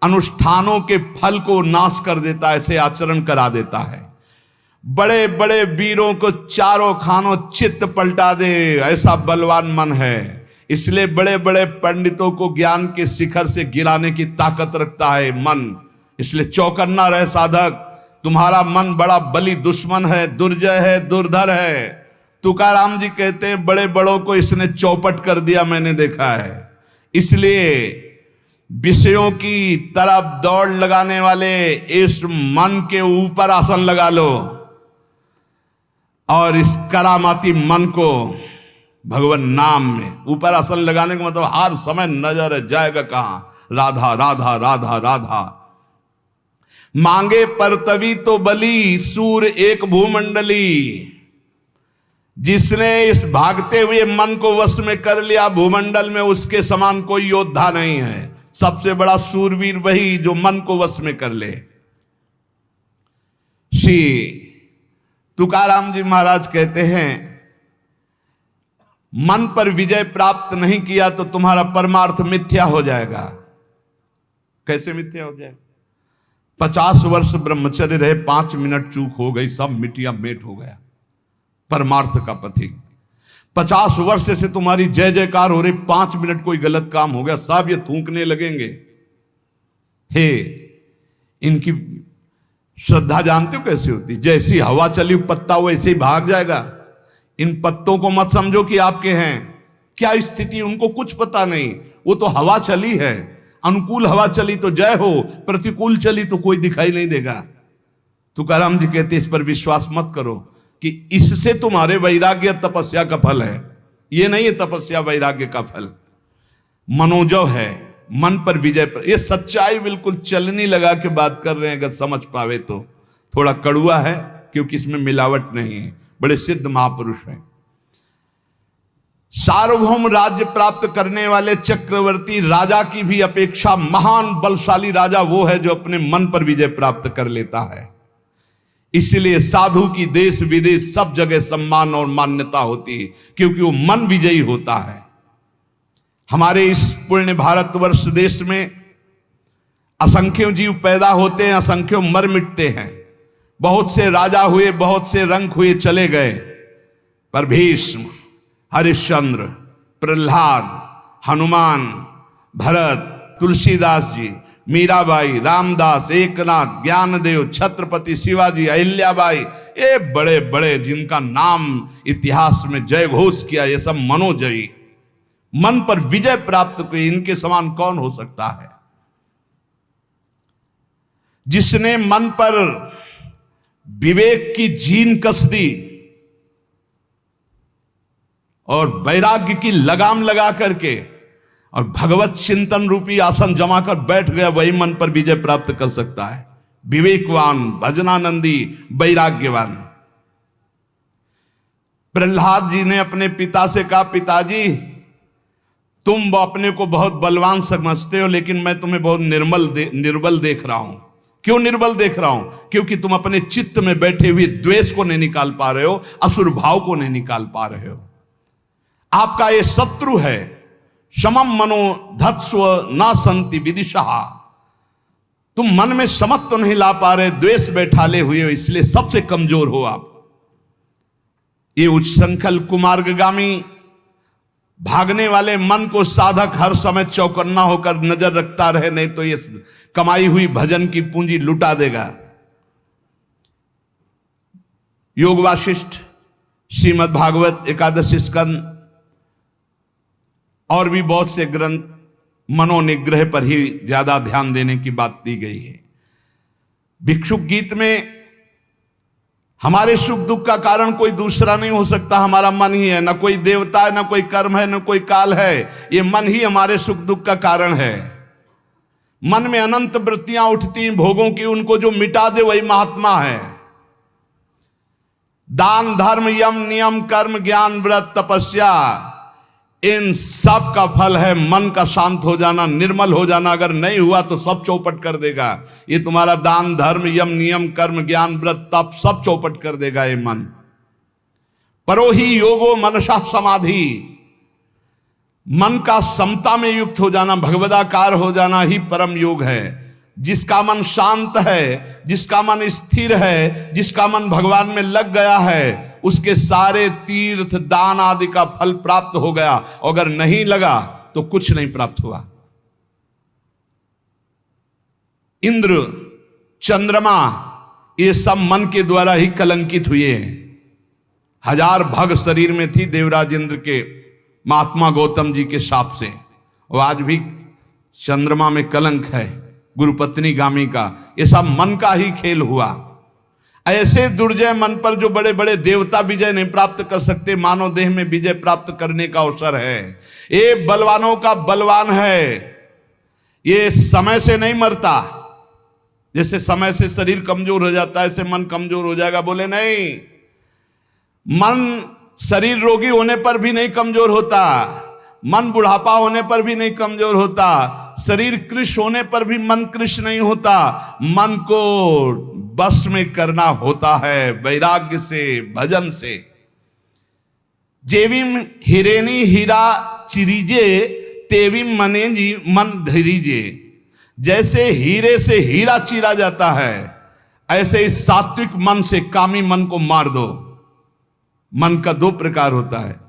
अनुष्ठानों के फल को नाश कर देता है, ऐसे आचरण करा देता है। बड़े बड़े वीरों को चारों खानों चित्त पलटा दे, ऐसा बलवान मन है। इसलिए बड़े बड़े पंडितों को ज्ञान के शिखर से गिराने की ताकत रखता है मन। इसलिए चौकन्ना रहे साधक, तुम्हारा मन बड़ा बली दुश्मन है, दुर्जय है, दुर्धर है। तुकाराम जी कहते हैं बड़े बड़ों को इसने चौपट कर दिया, मैंने देखा है। इसलिए विषयों की तरफ दौड़ लगाने वाले इस मन के ऊपर आसन लगा लो और इस करामाती मन को भगवान नाम में ऊपर आसन लगाने का मतलब हर समय नजर जाएगा कहां, राधा राधा राधा राधा। मांगे पर तभी तो बली सूर एक भूमंडली। जिसने इस भागते हुए मन को वश में कर लिया, भूमंडल में उसके समान कोई योद्धा नहीं है। सबसे बड़ा सूरवीर वही जो मन को वश में कर ले। श्री तुकाराम जी महाराज कहते हैं मन पर विजय प्राप्त नहीं किया तो तुम्हारा परमार्थ मिथ्या हो जाएगा। कैसे मिथ्या हो जाएगा? 50 वर्ष ब्रह्मचर्य रहे, 5 मिनट चूक हो गई, सब मिटिया मेट हो गया। परमार्थ का पथिक 50 वर्ष से तुम्हारी जय जयकार हो रही, 5 मिनट कोई गलत काम हो गया, सब ये थूकने लगेंगे। हे, इनकी श्रद्धा जानते हो कैसे होती? जैसी हवा चली पत्ता वैसे ही भाग जाएगा। इन पत्तों को मत समझो कि आपके हैं। क्या स्थिति उनको कुछ पता नहीं, वो तो हवा चली है। अनुकूल हवा चली तो जय हो, प्रतिकूल चली तो कोई दिखाई नहीं देगा। तुकाराम जी कहते इस पर विश्वास मत करो कि इससे तुम्हारे वैराग्य तपस्या का फल है। ये नहीं है तपस्या वैराग्य का फल, मनोजव है, मन पर विजय। ये सच्चाई बिल्कुल चलनी लगा के बात कर रहे हैं, अगर समझ पावे तो। थोड़ा कड़ुआ है क्योंकि इसमें मिलावट नहीं है, बड़े सिद्ध महापुरुष हैं। सार्वभौम राज्य प्राप्त करने वाले चक्रवर्ती राजा की भी अपेक्षा महान बलशाली राजा वो है जो अपने मन पर विजय प्राप्त कर लेता है। इसलिए साधु की देश विदेश सब जगह सम्मान और मान्यता होती है, क्योंकि वो मन विजयी होता है। हमारे इस पुण्य भारतवर्ष देश में असंख्यों जीव पैदा होते हैं, असंख्यों मर मिटते हैं। बहुत से राजा हुए, बहुत से रंक हुए, चले गए, पर भीष्म, हरिश्चंद्र, प्रहलाद, हनुमान, भरत, तुलसीदास जी, मीराबाई, रामदास, एकनाथ, ज्ञानदेव, छत्रपति शिवाजी, अहिल्याबाई, ये बड़े बड़े जिनका नाम इतिहास में जय घोष किया, ये सब मनोजयी, मन पर विजय प्राप्त की। इनके समान कौन हो सकता है? जिसने मन पर विवेक की जीन कस दी और वैराग्य की लगाम लगा करके और भगवत चिंतन रूपी आसन जमा कर बैठ गया, वही मन पर विजय प्राप्त कर सकता है। विवेकवान, भजनानंदी, वैराग्यवान। प्रहलाद जी ने अपने पिता से कहा, पिताजी तुम अपने को बहुत बलवान समझते हो, लेकिन मैं तुम्हें बहुत निर्बल देख रहा हूं। क्यों निर्बल देख रहा हूं? क्योंकि तुम अपने चित्त में बैठे हुए द्वेष को नहीं निकाल पा रहे हो, असुर भाव को नहीं निकाल पा रहे हो। आपका ये शत्रु है। समम मनो धत्स्व न संति विदिशा। तुम मन में समत्व तो नहीं ला पा रहे, द्वेष बैठाले हुए हो, इसलिए सबसे कमजोर हो आप। ये उच्छृंखल कुमार्गगामी भागने वाले मन को साधक हर समय चौकन्ना होकर नजर रखता रहे, नहीं तो ये कमाई हुई भजन की पूंजी लुटा देगा। योग वाशिष्ठ, श्रीमद् भागवत, एकादश स्कंद और भी बहुत से ग्रंथ मनोनिग्रह पर ही ज्यादा ध्यान देने की बात दी गई है। भिक्षुक गीत में हमारे सुख दुख का कारण कोई दूसरा नहीं हो सकता, हमारा मन ही है। न कोई देवता है, न कोई कर्म है, न कोई काल है, ये मन ही हमारे सुख दुख का कारण है। मन में अनंत वृत्तियां उठती भोगों की, उनको जो मिटा दे वही महात्मा है। दान, धर्म, यम, नियम, कर्म, ज्ञान, व्रत, तपस्या, इन सब का फल है मन का शांत हो जाना, निर्मल हो जाना। अगर नहीं हुआ तो सब चौपट कर देगा। ये तुम्हारा दान, धर्म, यम, नियम, कर्म, ज्ञान, व्रत, तप सब चौपट कर देगा ये मन। परोही योगो मनसा समाधि, मन का समता में युक्त हो जाना, भगवदाकार हो जाना ही परम योग है। जिसका मन शांत है, जिसका मन स्थिर है, जिसका मन भगवान में लग गया है, उसके सारे तीर्थ दान आदि का फल प्राप्त हो गया। अगर नहीं लगा तो कुछ नहीं प्राप्त हुआ। इंद्र, चंद्रमा, ये सब मन के द्वारा ही कलंकित हुए हैं। 1000 भग शरीर में थी देवराज इंद्र के महात्मा गौतम जी के शाप से, और आज भी चंद्रमा में कलंक है गुरुपत्नी गामी का। ये सब मन का ही खेल हुआ। ऐसे दुर्जय मन पर जो बड़े बड़े देवता विजय नहीं प्राप्त कर सकते, मानव देह में विजय प्राप्त करने का अवसर है। ये बलवानों का बलवान है, ये समय से नहीं मरता। जैसे समय से शरीर कमजोर हो जाता है, ऐसे मन कमजोर हो जाएगा, बोले नहीं। मन शरीर रोगी होने पर भी नहीं कमजोर होता, मन बुढ़ापा होने पर भी नहीं कमजोर होता, शरीर कृश होने पर भी मन कृश नहीं होता। मन को बस में करना होता है वैराग्य से, भजन से। जेविम हिरेनी हीरा चिरीजे तेविम मने जी मन धीरीजे। जैसे हीरे से हीरा चीरा जाता है, ऐसे इस सात्विक मन से कामी मन को मार दो। मन का 2 प्रकार होता है।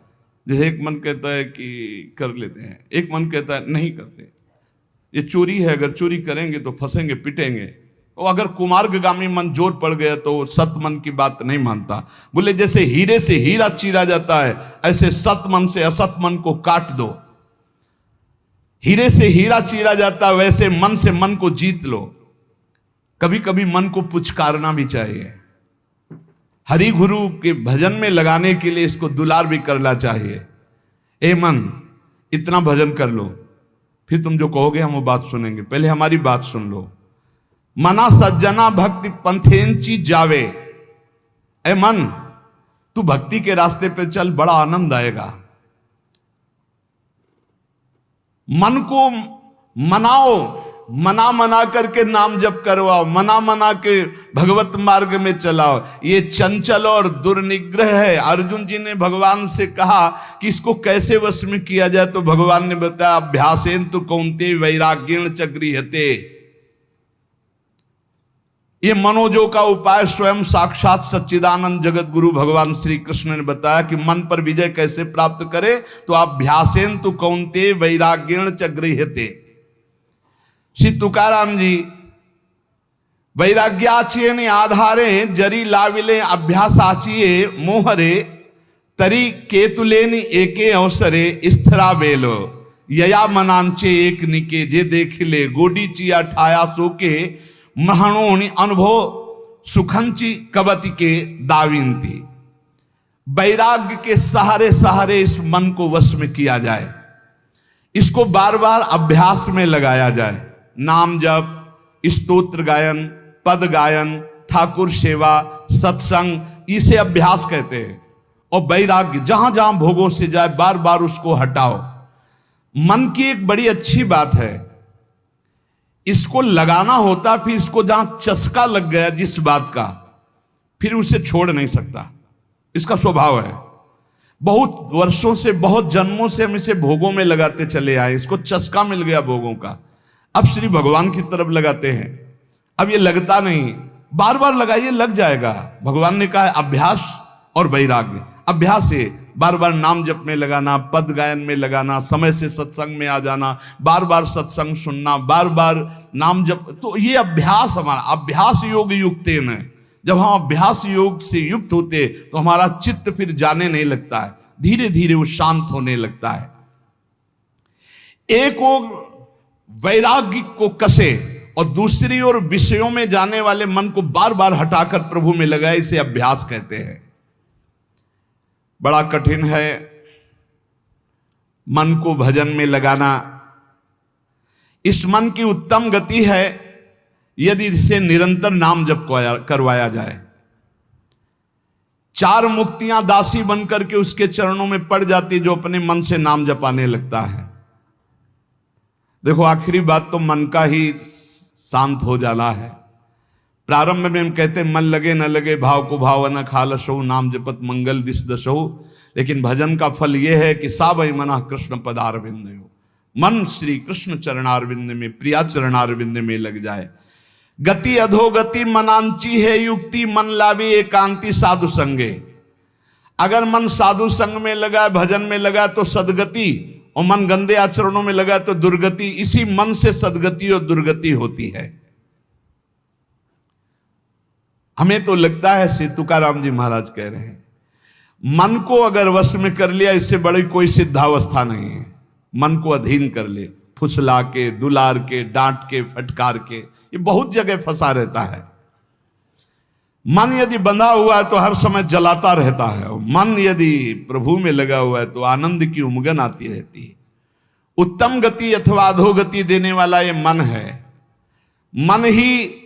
जैसे एक मन कहता है कि कर लेते हैं, एक मन कहता है नहीं करते, ये चोरी है, अगर चोरी करेंगे तो फंसेंगे, पिटेंगे। और अगर कुमार्गगामी मन जोर पड़ गया तो सत मन की बात नहीं मानता। बोले जैसे हीरे से हीरा चीरा जाता है, ऐसे सत मन से असत मन को काट दो। हीरे से हीरा चीरा जाता है, वैसे मन से मन को जीत लो। कभी कभी मन को पुचकारना भी चाहिए। हरि गुरु के भजन में लगाने के लिए इसको दुलार भी करना चाहिए। ए मन, इतना भजन कर लो, फिर तुम जो कहोगे हम वो बात सुनेंगे। पहले हमारी बात सुन लो। मना सज्जना भक्ति पंथेंची जावे। ए मन, तू भक्ति के रास्ते पे चल, बड़ा आनंद आएगा। मन को मनाओ, मना मना करके नाम जप करवाओ, मना मना के भगवत मार्ग में चलाओ। ये चंचल और दुर्निग्रह है। अर्जुन जी ने भगवान से कहा कि इसको कैसे वश में किया जाए, तो भगवान ने बताया अभ्यासेन तु कौन्तेय वैराग्येण च गृह्यते। ये मनोजो का उपाय स्वयं साक्षात सच्चिदानंद जगत गुरु भगवान श्री कृष्ण ने बताया कि मन पर विजय कैसे प्राप्त करे, तो अभ्यासेन तु कौन्तेय वैराग्येण च गृह्यते। श्री तुकाराम जी वैराग्याचिये आधारे जरी लाविले अभ्यासाचिये मोहरे तरी केतुलेनि एके अवसरे स्थिरा बेलो यया मनांचे एक निके जे देखिले गोडी चिया ठाया सोके महणोनि अनुभव सुखंची कवति के दाविंती। वैराग्य के सहारे सहारे इस मन को वश में किया जाए, इसको बार बार अभ्यास में लगाया जाए। नाम जप, स्तोत्र गायन, पद गायन, ठाकुर सेवा, सत्संग, इसे अभ्यास कहते हैं। और वैराग्य जहां जहां भोगों से जाए बार बार उसको हटाओ। मन की एक बड़ी अच्छी बात है, इसको लगाना होता, फिर इसको जहां चस्का लग गया जिस बात का, फिर उसे छोड़ नहीं सकता। इसका स्वभाव है। बहुत वर्षों से, बहुत जन्मों से हम इसे भोगों में लगाते चले आए, इसको चस्का मिल गया भोगों का। अब श्री भगवान की तरफ लगाते हैं, अब ये लगता नहीं, बार बार लगाइए, लग जाएगा। भगवान ने कहा है अभ्यास और वैराग्य। अभ्यास है बार बार नाम जप में लगाना, पद गायन में लगाना, समय से सत्संग में आ जाना, बार बार सत्संग सुनना, बार बार नाम जप, तो ये अभ्यास हमारा। अभ्यास योग युक्तेन है। जब हम अभ्यास योग से युक्त होते तो हमारा चित्त फिर जाने नहीं लगता है, धीरे धीरे वो शांत होने लगता है। एक ओर वैराग्य को कसे और दूसरी ओर विषयों में जाने वाले मन को बार बार हटाकर प्रभु में लगाए, इसे अभ्यास कहते हैं। बड़ा कठिन है मन को भजन में लगाना। इस मन की उत्तम गति है यदि इसे निरंतर नाम जप करवाया जाए। 4 मुक्तियां दासी बनकर के उसके चरणों में पड़ जाती जो अपने मन से नाम जपाने लगता है। देखो, आखिरी बात तो मन का ही शांत हो जाना है। प्रारंभ में हम कहते हैं मन लगे न लगे भाव को भाव न खालसो नाम जपत मंगल दिस दशो। लेकिन भजन का फल यह है कि सावई मना कृष्ण पदारविंद, मन श्री कृष्ण चरणारविंद में, प्रिया चरणारविंद में लग जाए। गति अधोगति मनांची है युक्ति, मन लावी एकांति साधु संगे। अगर मन साधु संग में लगा, भजन में लगा तो सदगति, और मन गंदे आचरणों में लगा तो दुर्गति। इसी मन से सदगति और दुर्गति होती है। हमें तो लगता है, श्री तुकाराम जी महाराज कह रहे हैं, मन को अगर वश में कर लिया, इससे बड़ी कोई सिद्धावस्था नहीं है। मन को अधीन कर ले, फुसला के, दुलार के, डांट के, फटकार के, ये बहुत जगह फंसा रहता है। मन यदि बंधा हुआ है तो हर समय जलाता रहता है, और मन यदि प्रभु में लगा हुआ है तो आनंद की उमगन आती रहती है। उत्तम गति अथवा अधोगति देने वाला ये मन है। मन ही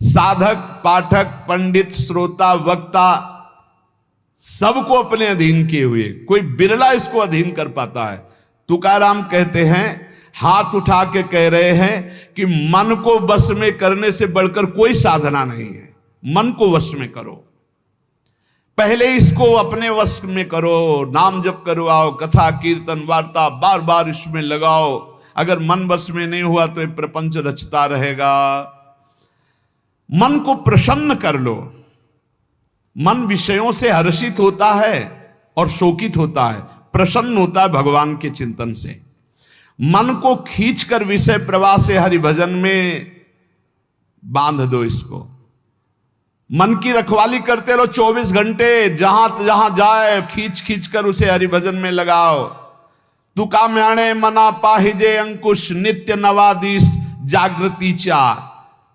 साधक, पाठक, पंडित, श्रोता, वक्ता सबको अपने अधीन किए हुए, कोई बिरला इसको अधीन कर पाता है। तुकाराम कहते हैं, हाथ उठा के कह रहे हैं कि मन को वश में करने से बढ़कर कोई साधना नहीं है। मन को वश में करो, पहले इसको अपने वश में करो, नाम जप करो, आओ कथा कीर्तन वार्ता बार बार इसमें लगाओ। अगर मन वश में नहीं हुआ तो ये प्रपंच रचता रहेगा। मन को प्रसन्न कर लो। मन विषयों से हर्षित होता है और शोकित होता है, प्रसन्न होता है भगवान के चिंतन से। मन को खींचकर विषय प्रवाह से हरिभजन में बांध दो। इसको मन की रखवाली करते रहो 24 घंटे, जहां जहां जाए खींच खींच कर उसे हरिभजन में लगाओ। तुका म्याणे मना पाहिजे अंकुश, नित्य नवादिश जागृति चा।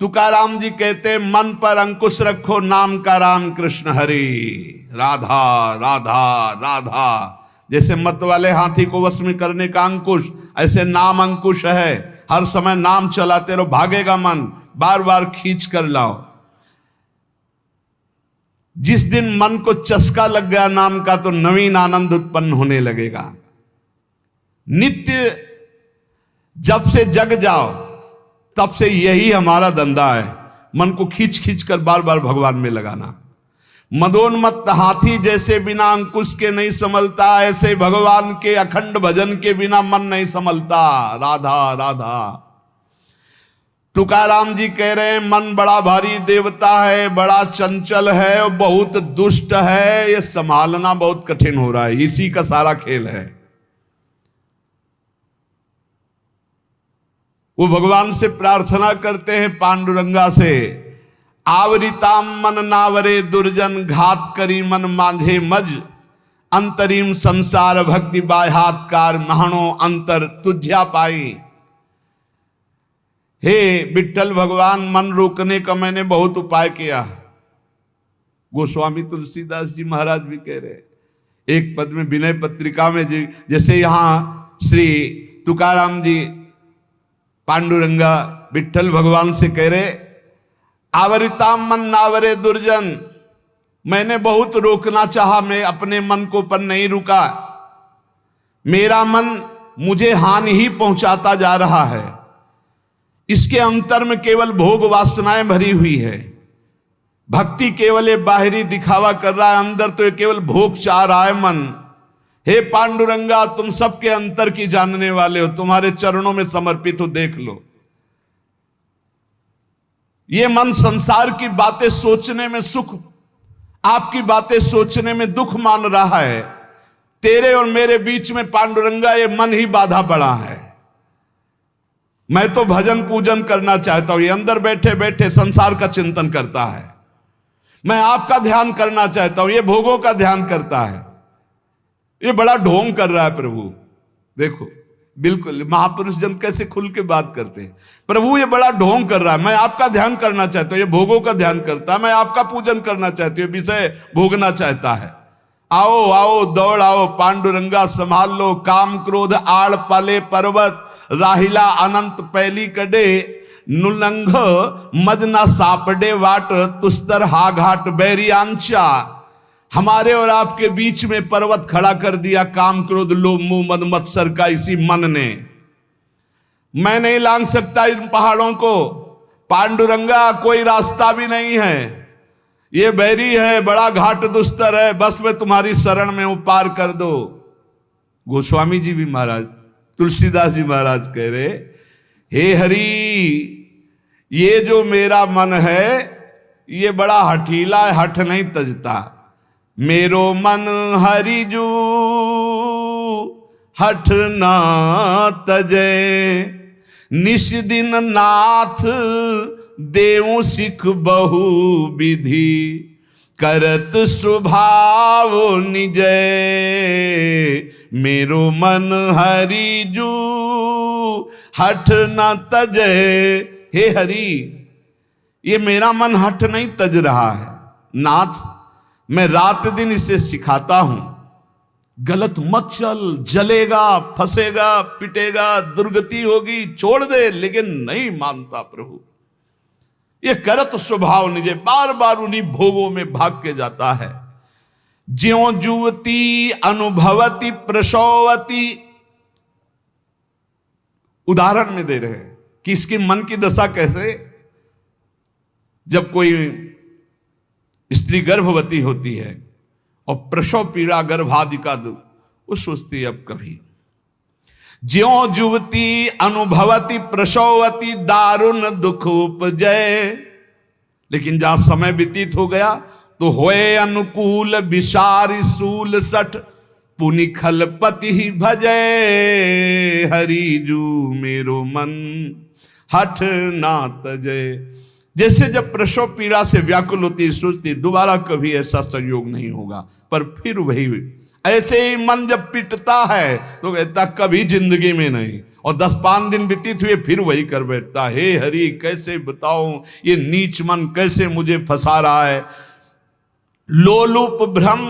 तुकाराम जी कहते, मन पर अंकुश रखो, नाम का राम कृष्ण हरि, राधा राधा राधा। जैसे मत वाले हाथी को वश में करने का अंकुश, ऐसे नाम अंकुश है। हर समय नाम चलाते रहो, भागेगा मन, बार बार खींच कर लाओ। जिस दिन मन को चस्का लग गया नाम का, तो नवीन आनंद उत्पन्न होने लगेगा। नित्य जब से जग जाओ तब से यही हमारा धंधा है, मन को खींच खींच कर बार बार भगवान में लगाना। मदोन्मत्त हाथी जैसे बिना अंकुश के नहीं संभलता, ऐसे भगवान के अखंड भजन के बिना मन नहीं संभलता। राधा राधा। तुकाराम जी कह रहे हैं, मन बड़ा भारी देवता है, बड़ा चंचल है और बहुत दुष्ट है, ये संभालना बहुत कठिन हो रहा है। इसी का सारा खेल है। वो भगवान से प्रार्थना करते हैं पांडुरंगा से, आवरिताम मन नावरे दुर्जन, घात करी मन मांझे मज, अंतरिम संसार भक्ति बाह्यात्कार, महानो अंतर तुझ्या पाई। हे विठ्ठल भगवान, मन रोकने का मैंने बहुत उपाय किया। गोस्वामी तुलसीदास जी महाराज भी कह रहे एक पद में विनय पत्रिका में, जैसे यहां श्री तुकाराम जी पांडुरंगा विठ्ठल भगवान से कह रहे, आवरिताम मन नावरे दुर्जन, मैंने बहुत रोकना चाहा, मैं अपने मन को पर नहीं रुका। मेरा मन मुझे हानि ही पहुंचाता जा रहा है। इसके अंतर में केवल भोग वासनाएं भरी हुई है। भक्ति केवल एक बाहरी दिखावा कर रहा है, अंदर तो ये केवल भोग चाह रहा है मन। हे पांडुरंगा, तुम सबके अंतर की जानने वाले हो, तुम्हारे चरणों में समर्पित हो, देख लो। ये मन संसार की बातें सोचने में सुख, आपकी बातें सोचने में दुख मान रहा है। तेरे और मेरे बीच में पांडुरंगा ये मन ही बाधा पड़ा है। मैं तो भजन पूजन करना चाहता हूं, ये अंदर बैठे बैठे संसार का चिंतन करता है। मैं आपका ध्यान करना चाहता हूं, ये भोगों का ध्यान करता है। ये बड़ा ढोंग कर रहा है प्रभु। देखो बिल्कुल महापुरुष जन कैसे खुल के बात करते हैं। प्रभु ये बड़ा ढोंग कर रहा है, मैं आपका ध्यान करना चाहता हूं, ये भोगों का ध्यान करता है। मैं आपका पूजन करना चाहती हूँ, विषय भोगना चाहता है। आओ आओ दौड़ आओ पांडुरंगा, संभाल लो काम क्रोध आड़ पाले पर्वत, राहिला अनंत पैली कड़े, नुलंघ मजना सापडे वाट, तुस्तर हा घाट बैरियांचा। हमारे और आपके बीच में पर्वत खड़ा कर दिया काम क्रोध लोभ मोह मद मत्सर का इसी मन ने। मैं नहीं लांघ सकता इन पहाड़ों को पांडुरंगा, कोई रास्ता भी नहीं है, ये बैरी है, बड़ा घाट दुस्तर है, बस मैं तुम्हारी शरण में हूं, पार कर दो। गोस्वामी जी भी महाराज, तुलसीदास जी महाराज कह रहे, हे हरि, ये जो मेरा मन है ये बड़ा हठीला है, हठ नहीं तजता। मेरो मन हरिजू हठ ना तजे, निश दिन नाथ देव सिख बहु विधि, करत स्वभाव निजय, मेरो मन हरिजू हठ न तजे। हे हरि, ये मेरा मन हठ नहीं तज रहा है नाथ, मैं रात दिन इसे सिखाता हूं, गलत मत चल, जलेगा, फंसेगा, पिटेगा, दुर्गति होगी, छोड़ दे, लेकिन नहीं मानता प्रभु। ये करत स्वभाव निजे, बार बार उन्हीं भोगों में भाग के जाता है। ज्यों जुवती अनुभवती प्रसवती, उदाहरण में दे रहे हैं कि इसके मन की दशा कैसे। जब कोई स्त्री गर्भवती होती है और प्रसव पीड़ा गर्भादि का दुख, वो सोचती है अब कभी। ज्यों जुवती अनुभवती प्रसवती दारुण दुख उपजय, लेकिन जहां समय व्यतीत हो गया तो होए अनुकूल विसारी सूल सठ, पुनि खलपति ही भजय, हरिजू मेरो मन हठ ना तजय। जैसे जब प्रसव पीड़ा से व्याकुल होती, सोचती दोबारा कभी ऐसा संयोग नहीं होगा, पर फिर वही। ऐसे ही मन जब पिटता है तो कहता कभी जिंदगी में नहीं, और 10-5 दिन व्यतीत हुए फिर वही कर बैठता। हे हरि, कैसे बताऊं ये नीच मन कैसे मुझे फंसा रहा है। लोलुप भ्रम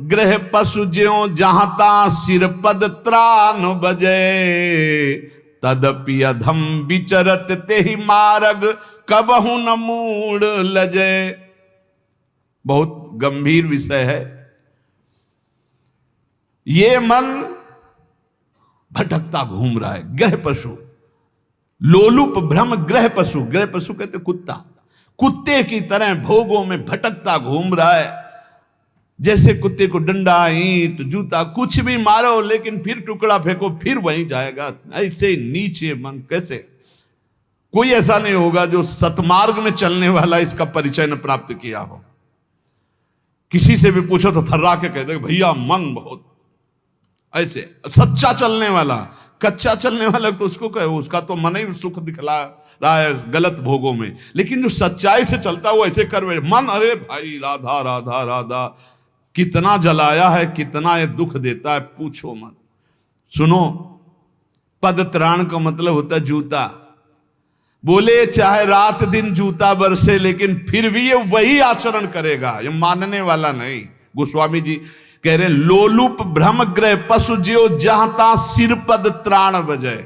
ग्रह पशु ज्यों जहाता, सिर पद त्राण बजे, तदपि अधम विचरत तेहि मार्ग, कबहु न मूड लजे। बहुत गंभीर विषय है। ये मन भटकता घूम रहा है, ग्रह पशु। लोलुप भ्रम ग्रह पशु, ग्रह पशु कहते कुत्ता, कुत्ते की तरह भोगों में भटकता घूम रहा है। जैसे कुत्ते को डंडा, ईंट, जूता कुछ भी मारो, लेकिन फिर टुकड़ा फेंको फिर वहीं जाएगा। ऐसे नीचे मन कैसे। कोई ऐसा नहीं होगा जो सतमार्ग में चलने वाला इसका परिचय न प्राप्त किया हो। किसी से भी पूछो तो थर्रा के कहते भैया मन बहुत ऐसे। सच्चा चलने वाला, कच्चा चलने वाला तो उसको कहे, उसका तो मन ही सुख दिखला रहा है गलत भोगों में, लेकिन जो सच्चाई से चलता है वो ऐसे कर बैठे। मन अरे भाई राधा राधा राधा, कितना जलाया है, कितना ये दुख देता है, पूछो मत। सुनो, पद त्राण का मतलब होता है जूता। बोले चाहे रात दिन जूता बरसे, लेकिन फिर भी ये वही आचरण करेगा, ये मानने वाला नहीं। गोस्वामी जी कह रहे हैं लोलुप भ्रम ग्रह पशु ज्यो जहाता, सिर पद त्राण बजय।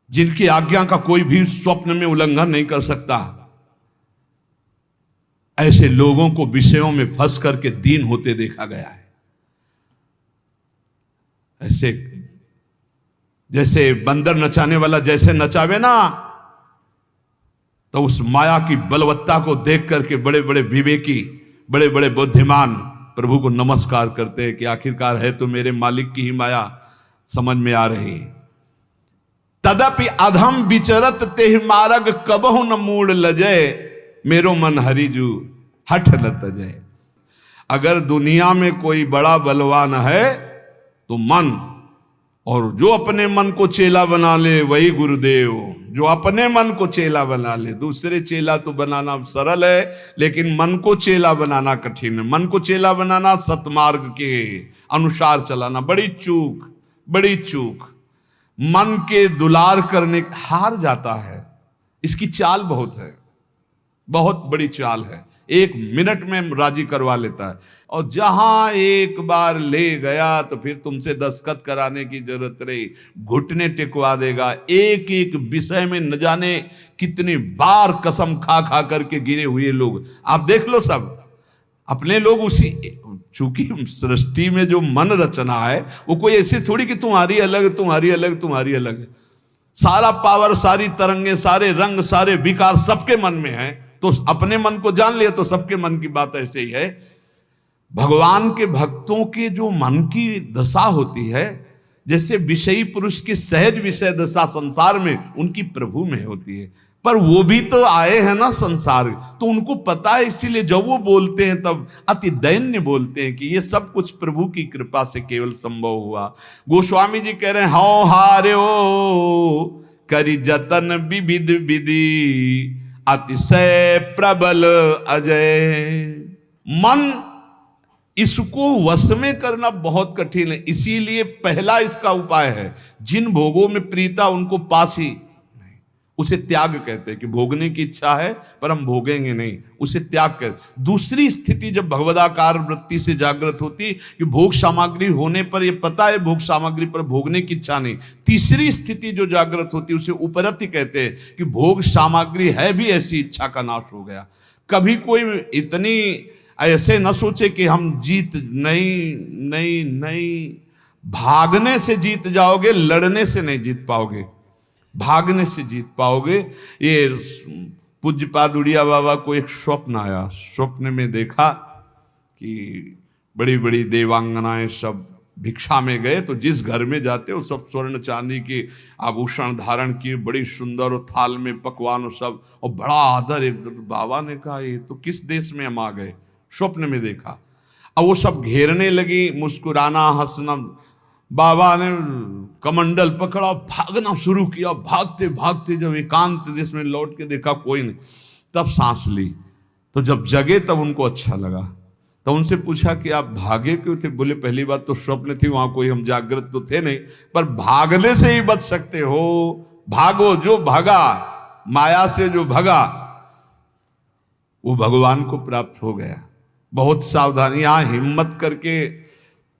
जिनकी आज्ञा का कोई भी स्वप्न में उल्लंघन नहीं कर सकता, ऐसे लोगों को विषयों में फंस करके दीन होते देखा गया है। ऐसे जैसे बंदर नचाने वाला जैसे नचावे ना, तो उस माया की बलवत्ता को देख करके बड़े बड़े विवेकी, बड़े बड़े बुद्धिमान प्रभु को नमस्कार करते हैं कि आखिरकार है तो मेरे मालिक की ही माया समझ में आ रही। तदपि अधम विचरत तेहि मार्ग, कबहु न मूड लजय, मेरो मन हरिजू हठ न तजय। अगर दुनिया में कोई बड़ा बलवान है तो मन, और जो अपने मन को चेला बना ले वही गुरुदेव। जो अपने मन को चेला बना ले, दूसरे चेला तो बनाना सरल है, लेकिन मन को चेला बनाना कठिन है। मन को चेला बनाना, सतमार्ग के अनुसार चलाना, बड़ी चूक, बड़ी चूक। मन के दुलार करने हार जाता है। इसकी चाल बहुत है, बहुत बड़ी चाल है। 1 मिनट में राजी करवा लेता है, और जहां एक बार ले गया तो फिर तुमसे दस्तखत कराने की जरूरत रही, घुटने टिकवा देगा। एक एक विषय में न जाने कितनी बार कसम खा खा करके गिरे हुए लोग आप देख लो। सब अपने लोग उसी, चूंकि सृष्टि में जो मन रचना है वो कोई ऐसी थोड़ी कि तुम्हारी अलग, तुम्हारी अलग, तुम्हारी अलग। सारा पावर, सारी तरंगे, सारे रंग, सारे विकार सबके मन में है। तो अपने मन को जान लिया तो सबके मन की बात ऐसे ही है। भगवान के भक्तों के जो मन की दशा होती है, जैसे विषयी पुरुष की सहज विषय दशा संसार में, उनकी प्रभु में होती है। पर वो भी तो आए हैं ना संसार, तो उनको पता है, इसीलिए जब वो बोलते हैं तब अति दैन्य बोलते हैं कि ये सब कुछ प्रभु की कृपा से केवल संभव हुआ। गोस्वामी जी कह रहे हैं, हौ हार्यो करी जतन विविध विधि अतिशय प्रबल अजय। मन इसको वश में करना बहुत कठिन है, इसीलिए पहला इसका उपाय है, जिन भोगों में प्रीता उनको पास ही, उसे त्याग कहते हैं कि भोगने की इच्छा है पर हम भोगेंगे नहीं, उसे त्याग कहते। दूसरी स्थिति जब भगवदाकार वृत्ति से जागृत होती कि भोग सामग्री होने पर ये पता है भोग सामग्री पर भोगने की इच्छा नहीं, तीसरी स्थिति जो जागृत होती उसे उपरति कहते हैं कि भोग सामग्री है भी ऐसी इच्छा का नाश हो गया। कभी कोई इतनी ऐसे न सोचे कि हम जीत नहीं नहीं नहीं, भागने से जीत जाओगे, लड़ने से नहीं जीत पाओगे, भागने से जीत पाओगे। ये पूज्यपाद उड़िया बाबा को एक स्वप्न आया, स्वप्न में देखा कि बड़ी बड़ी देवांगनाएं सब भिक्षा में गए, तो जिस घर में जाते वो सब स्वर्ण चांदी के आभूषण धारण किए, बड़ी सुंदर और थाल में पकवान और सब, और बड़ा आदर। एक तो बाबा ने कहा ये तो किस देश में हम आ गए, स्वप्न में देखा। अब वो सब घेरने लगी, मुस्कुराना हंसना। बाबा ने कमंडल पकड़ा, भागना शुरू किया। भागते भागते जब एकांत देश में लौट के देखा कोई नहीं, तब सांस ली। तो जब जगे तब उनको अच्छा लगा, तो उनसे पूछा कि आप भागे क्यों थे? बोले पहली बात तो स्वप्न थी, वहां कोई हम जागृत तो थे नहीं, पर भागने से ही बच सकते हो। भागो, जो भागा माया से, जो भागा वो भगवान को प्राप्त हो गया। बहुत सावधानी, यहां हिम्मत करके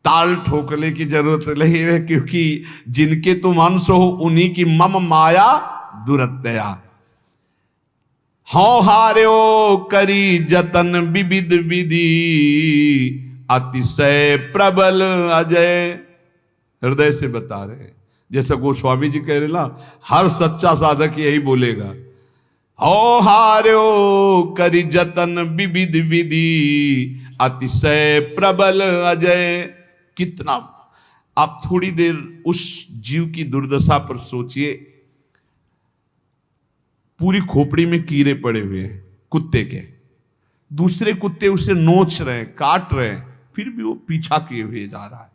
ताल ठोकने की जरूरत नहीं है, क्योंकि जिनके तुम अंश हो उन्हीं की मम माया दुरत्या। हौ हार्यो करी जतन विविध विधि अतिशय प्रबल अजय। हृदय से बता रहे हैं, जैसा गोस्वामी जी कह रहे ना, हर सच्चा साधक यही बोलेगा, हौ हार्यो करी जतन विविध विधि अतिशय प्रबल अजय। कितना, आप थोड़ी देर उस जीव की दुर्दशा पर सोचिए। पूरी खोपड़ी में कीड़े पड़े हुए हैं कुत्ते के, दूसरे कुत्ते उसे नोच रहे हैं, काट रहे हैं, फिर भी वो पीछा किए हुए जा रहा है।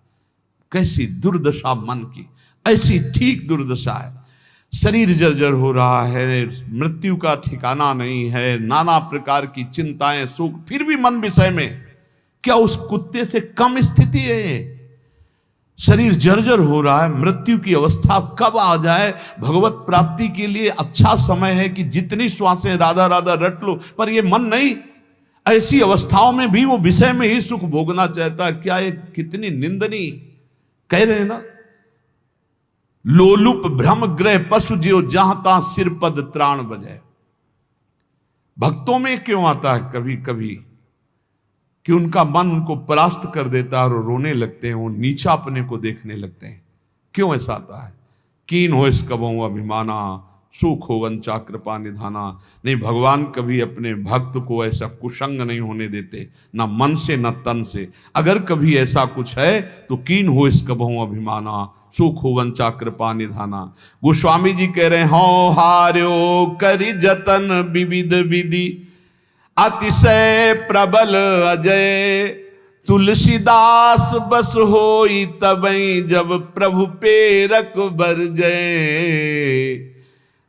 कैसी दुर्दशा मन की, ऐसी ठीक दुर्दशा है। शरीर जर्जर हो रहा है, मृत्यु का ठिकाना नहीं है, नाना प्रकार की चिंताएं, सुख, फिर भी मन विषय में। क्या उस कुत्ते से कम स्थिति है? शरीर जर्जर हो रहा है, मृत्यु की अवस्था कब आ जाए। भगवत प्राप्ति के लिए अच्छा समय है कि जितनी श्वासें राधा राधा रट लो, पर ये मन नहीं, ऐसी अवस्थाओं में भी वो विषय में ही सुख भोगना चाहता है। क्या ये कितनी निंदनीय, कह रहे हैं ना, लोलुप भ्रम ग्रह पशु जियो जहां तहां सिर पद त्राण बजाए। भक्तों में क्यों आता है कभी कभी कि उनका मन उनको परास्त कर देता है और रोने लगते हैं, वो नीचा अपने को देखने लगते हैं। क्यों ऐसा आता है? कीन हो इस कबहू अभिमाना, सुख हो वंचा कृपा निधाना। नहीं, भगवान कभी अपने भक्त को ऐसा कुसंग नहीं होने देते, ना मन से न तन से। अगर कभी ऐसा कुछ है तो कीन हो इस कबहू अभिमाना, सुख हो वंचा कृपा निधाना। गोस्वामी जी कह रहे हैं, हौ हार्यो करि जतन विविध विधि अतिशय प्रबल अजय। तुलसीदास बस होई तबई जब प्रभु पेरक बरजय।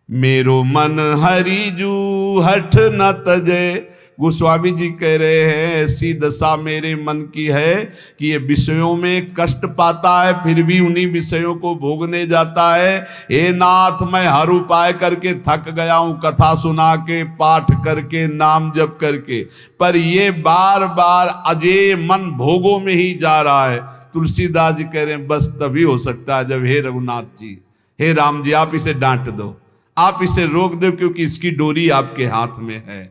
मेरो मन हरिजू हठ न तजय। गोस्वामी जी कह रहे हैं, ऐसी दशा मेरे मन की है कि ये विषयों में कष्ट पाता है, फिर भी उन्हीं विषयों को भोगने जाता है। हे नाथ, मैं हर उपाय करके थक गया हूं, कथा सुना के, पाठ करके, नाम जप करके, पर ये बार बार अजय मन भोगों में ही जा रहा है। तुलसीदास जी कह रहे हैं, बस तभी हो सकता है जब हे रघुनाथ जी, हे राम जी, आप इसे डांट दो, आप इसे रोक दो, क्योंकि इसकी डोरी आपके हाथ में है।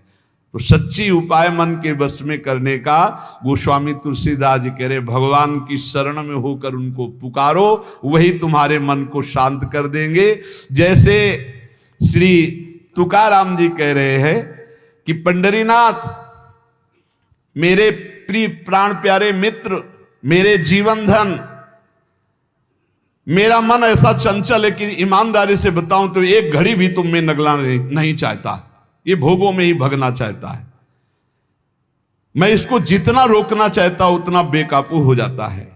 तो सच्ची उपाय मन के बस में करने का गोस्वामी तुलसीदास जी कह रहे, भगवान की शरण में होकर उनको पुकारो, वही तुम्हारे मन को शांत कर देंगे। जैसे श्री तुकाराम जी कह रहे हैं कि पंडरीनाथ, मेरे प्रिय प्राण प्यारे मित्र, मेरे जीवन धन, मेरा मन ऐसा चंचल है कि ईमानदारी से बताऊं तो एक घड़ी भी तुम में नगला नहीं चाहता, ये भोगों में ही भगना चाहता है। मैं इसको जितना रोकना चाहता हूं उतना बेकाबू हो जाता है।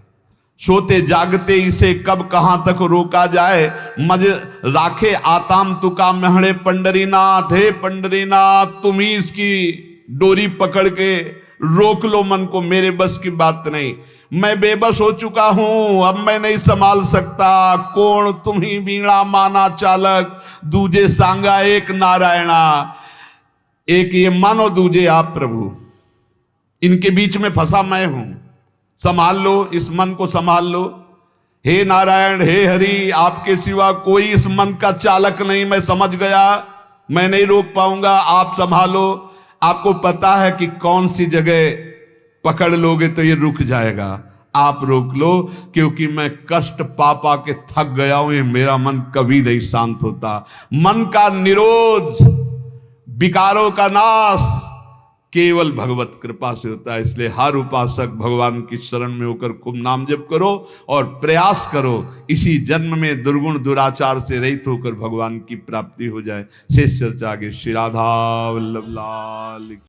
सोते जागते इसे कब कहां तक रोका जाए, मज राखे आताम तुका महड़े पंडरीनाथ। हे पंडरीनाथ, तुम ही इसकी डोरी पकड़ के रोक लो मन को, मेरे बस की बात नहीं। मैं बेबस हो चुका हूं, अब मैं नहीं संभाल सकता। कोण तुम ही वीणा माना चालक, दूजे सांगा एक नारायणा। एक ये मानो, दूजे आप प्रभु, इनके बीच में फंसा मैं हूं। संभाल लो, इस मन को संभाल लो। हे नारायण, हे हरि, आपके सिवा कोई इस मन का चालक नहीं। मैं समझ गया, मैं नहीं रोक पाऊंगा, आप संभालो। आपको पता है कि कौन सी जगह पकड़ लोगे तो ये रुक जाएगा, आप रोक लो, क्योंकि मैं कष्ट पा पा के थक गया हूं। ये मेरा मन कभी नहीं शांत होता। मन का निरोध, विकारों का नाश केवल भगवत कृपा से होता है। इसलिए हर उपासक भगवान की शरण में होकर खूब नाम जप करो और प्रयास करो इसी जन्म में दुर्गुण दुराचार से रहित होकर भगवान की प्राप्ति हो जाए। शेष चर्चा आगे। श्री राधा वल्लभ लाल।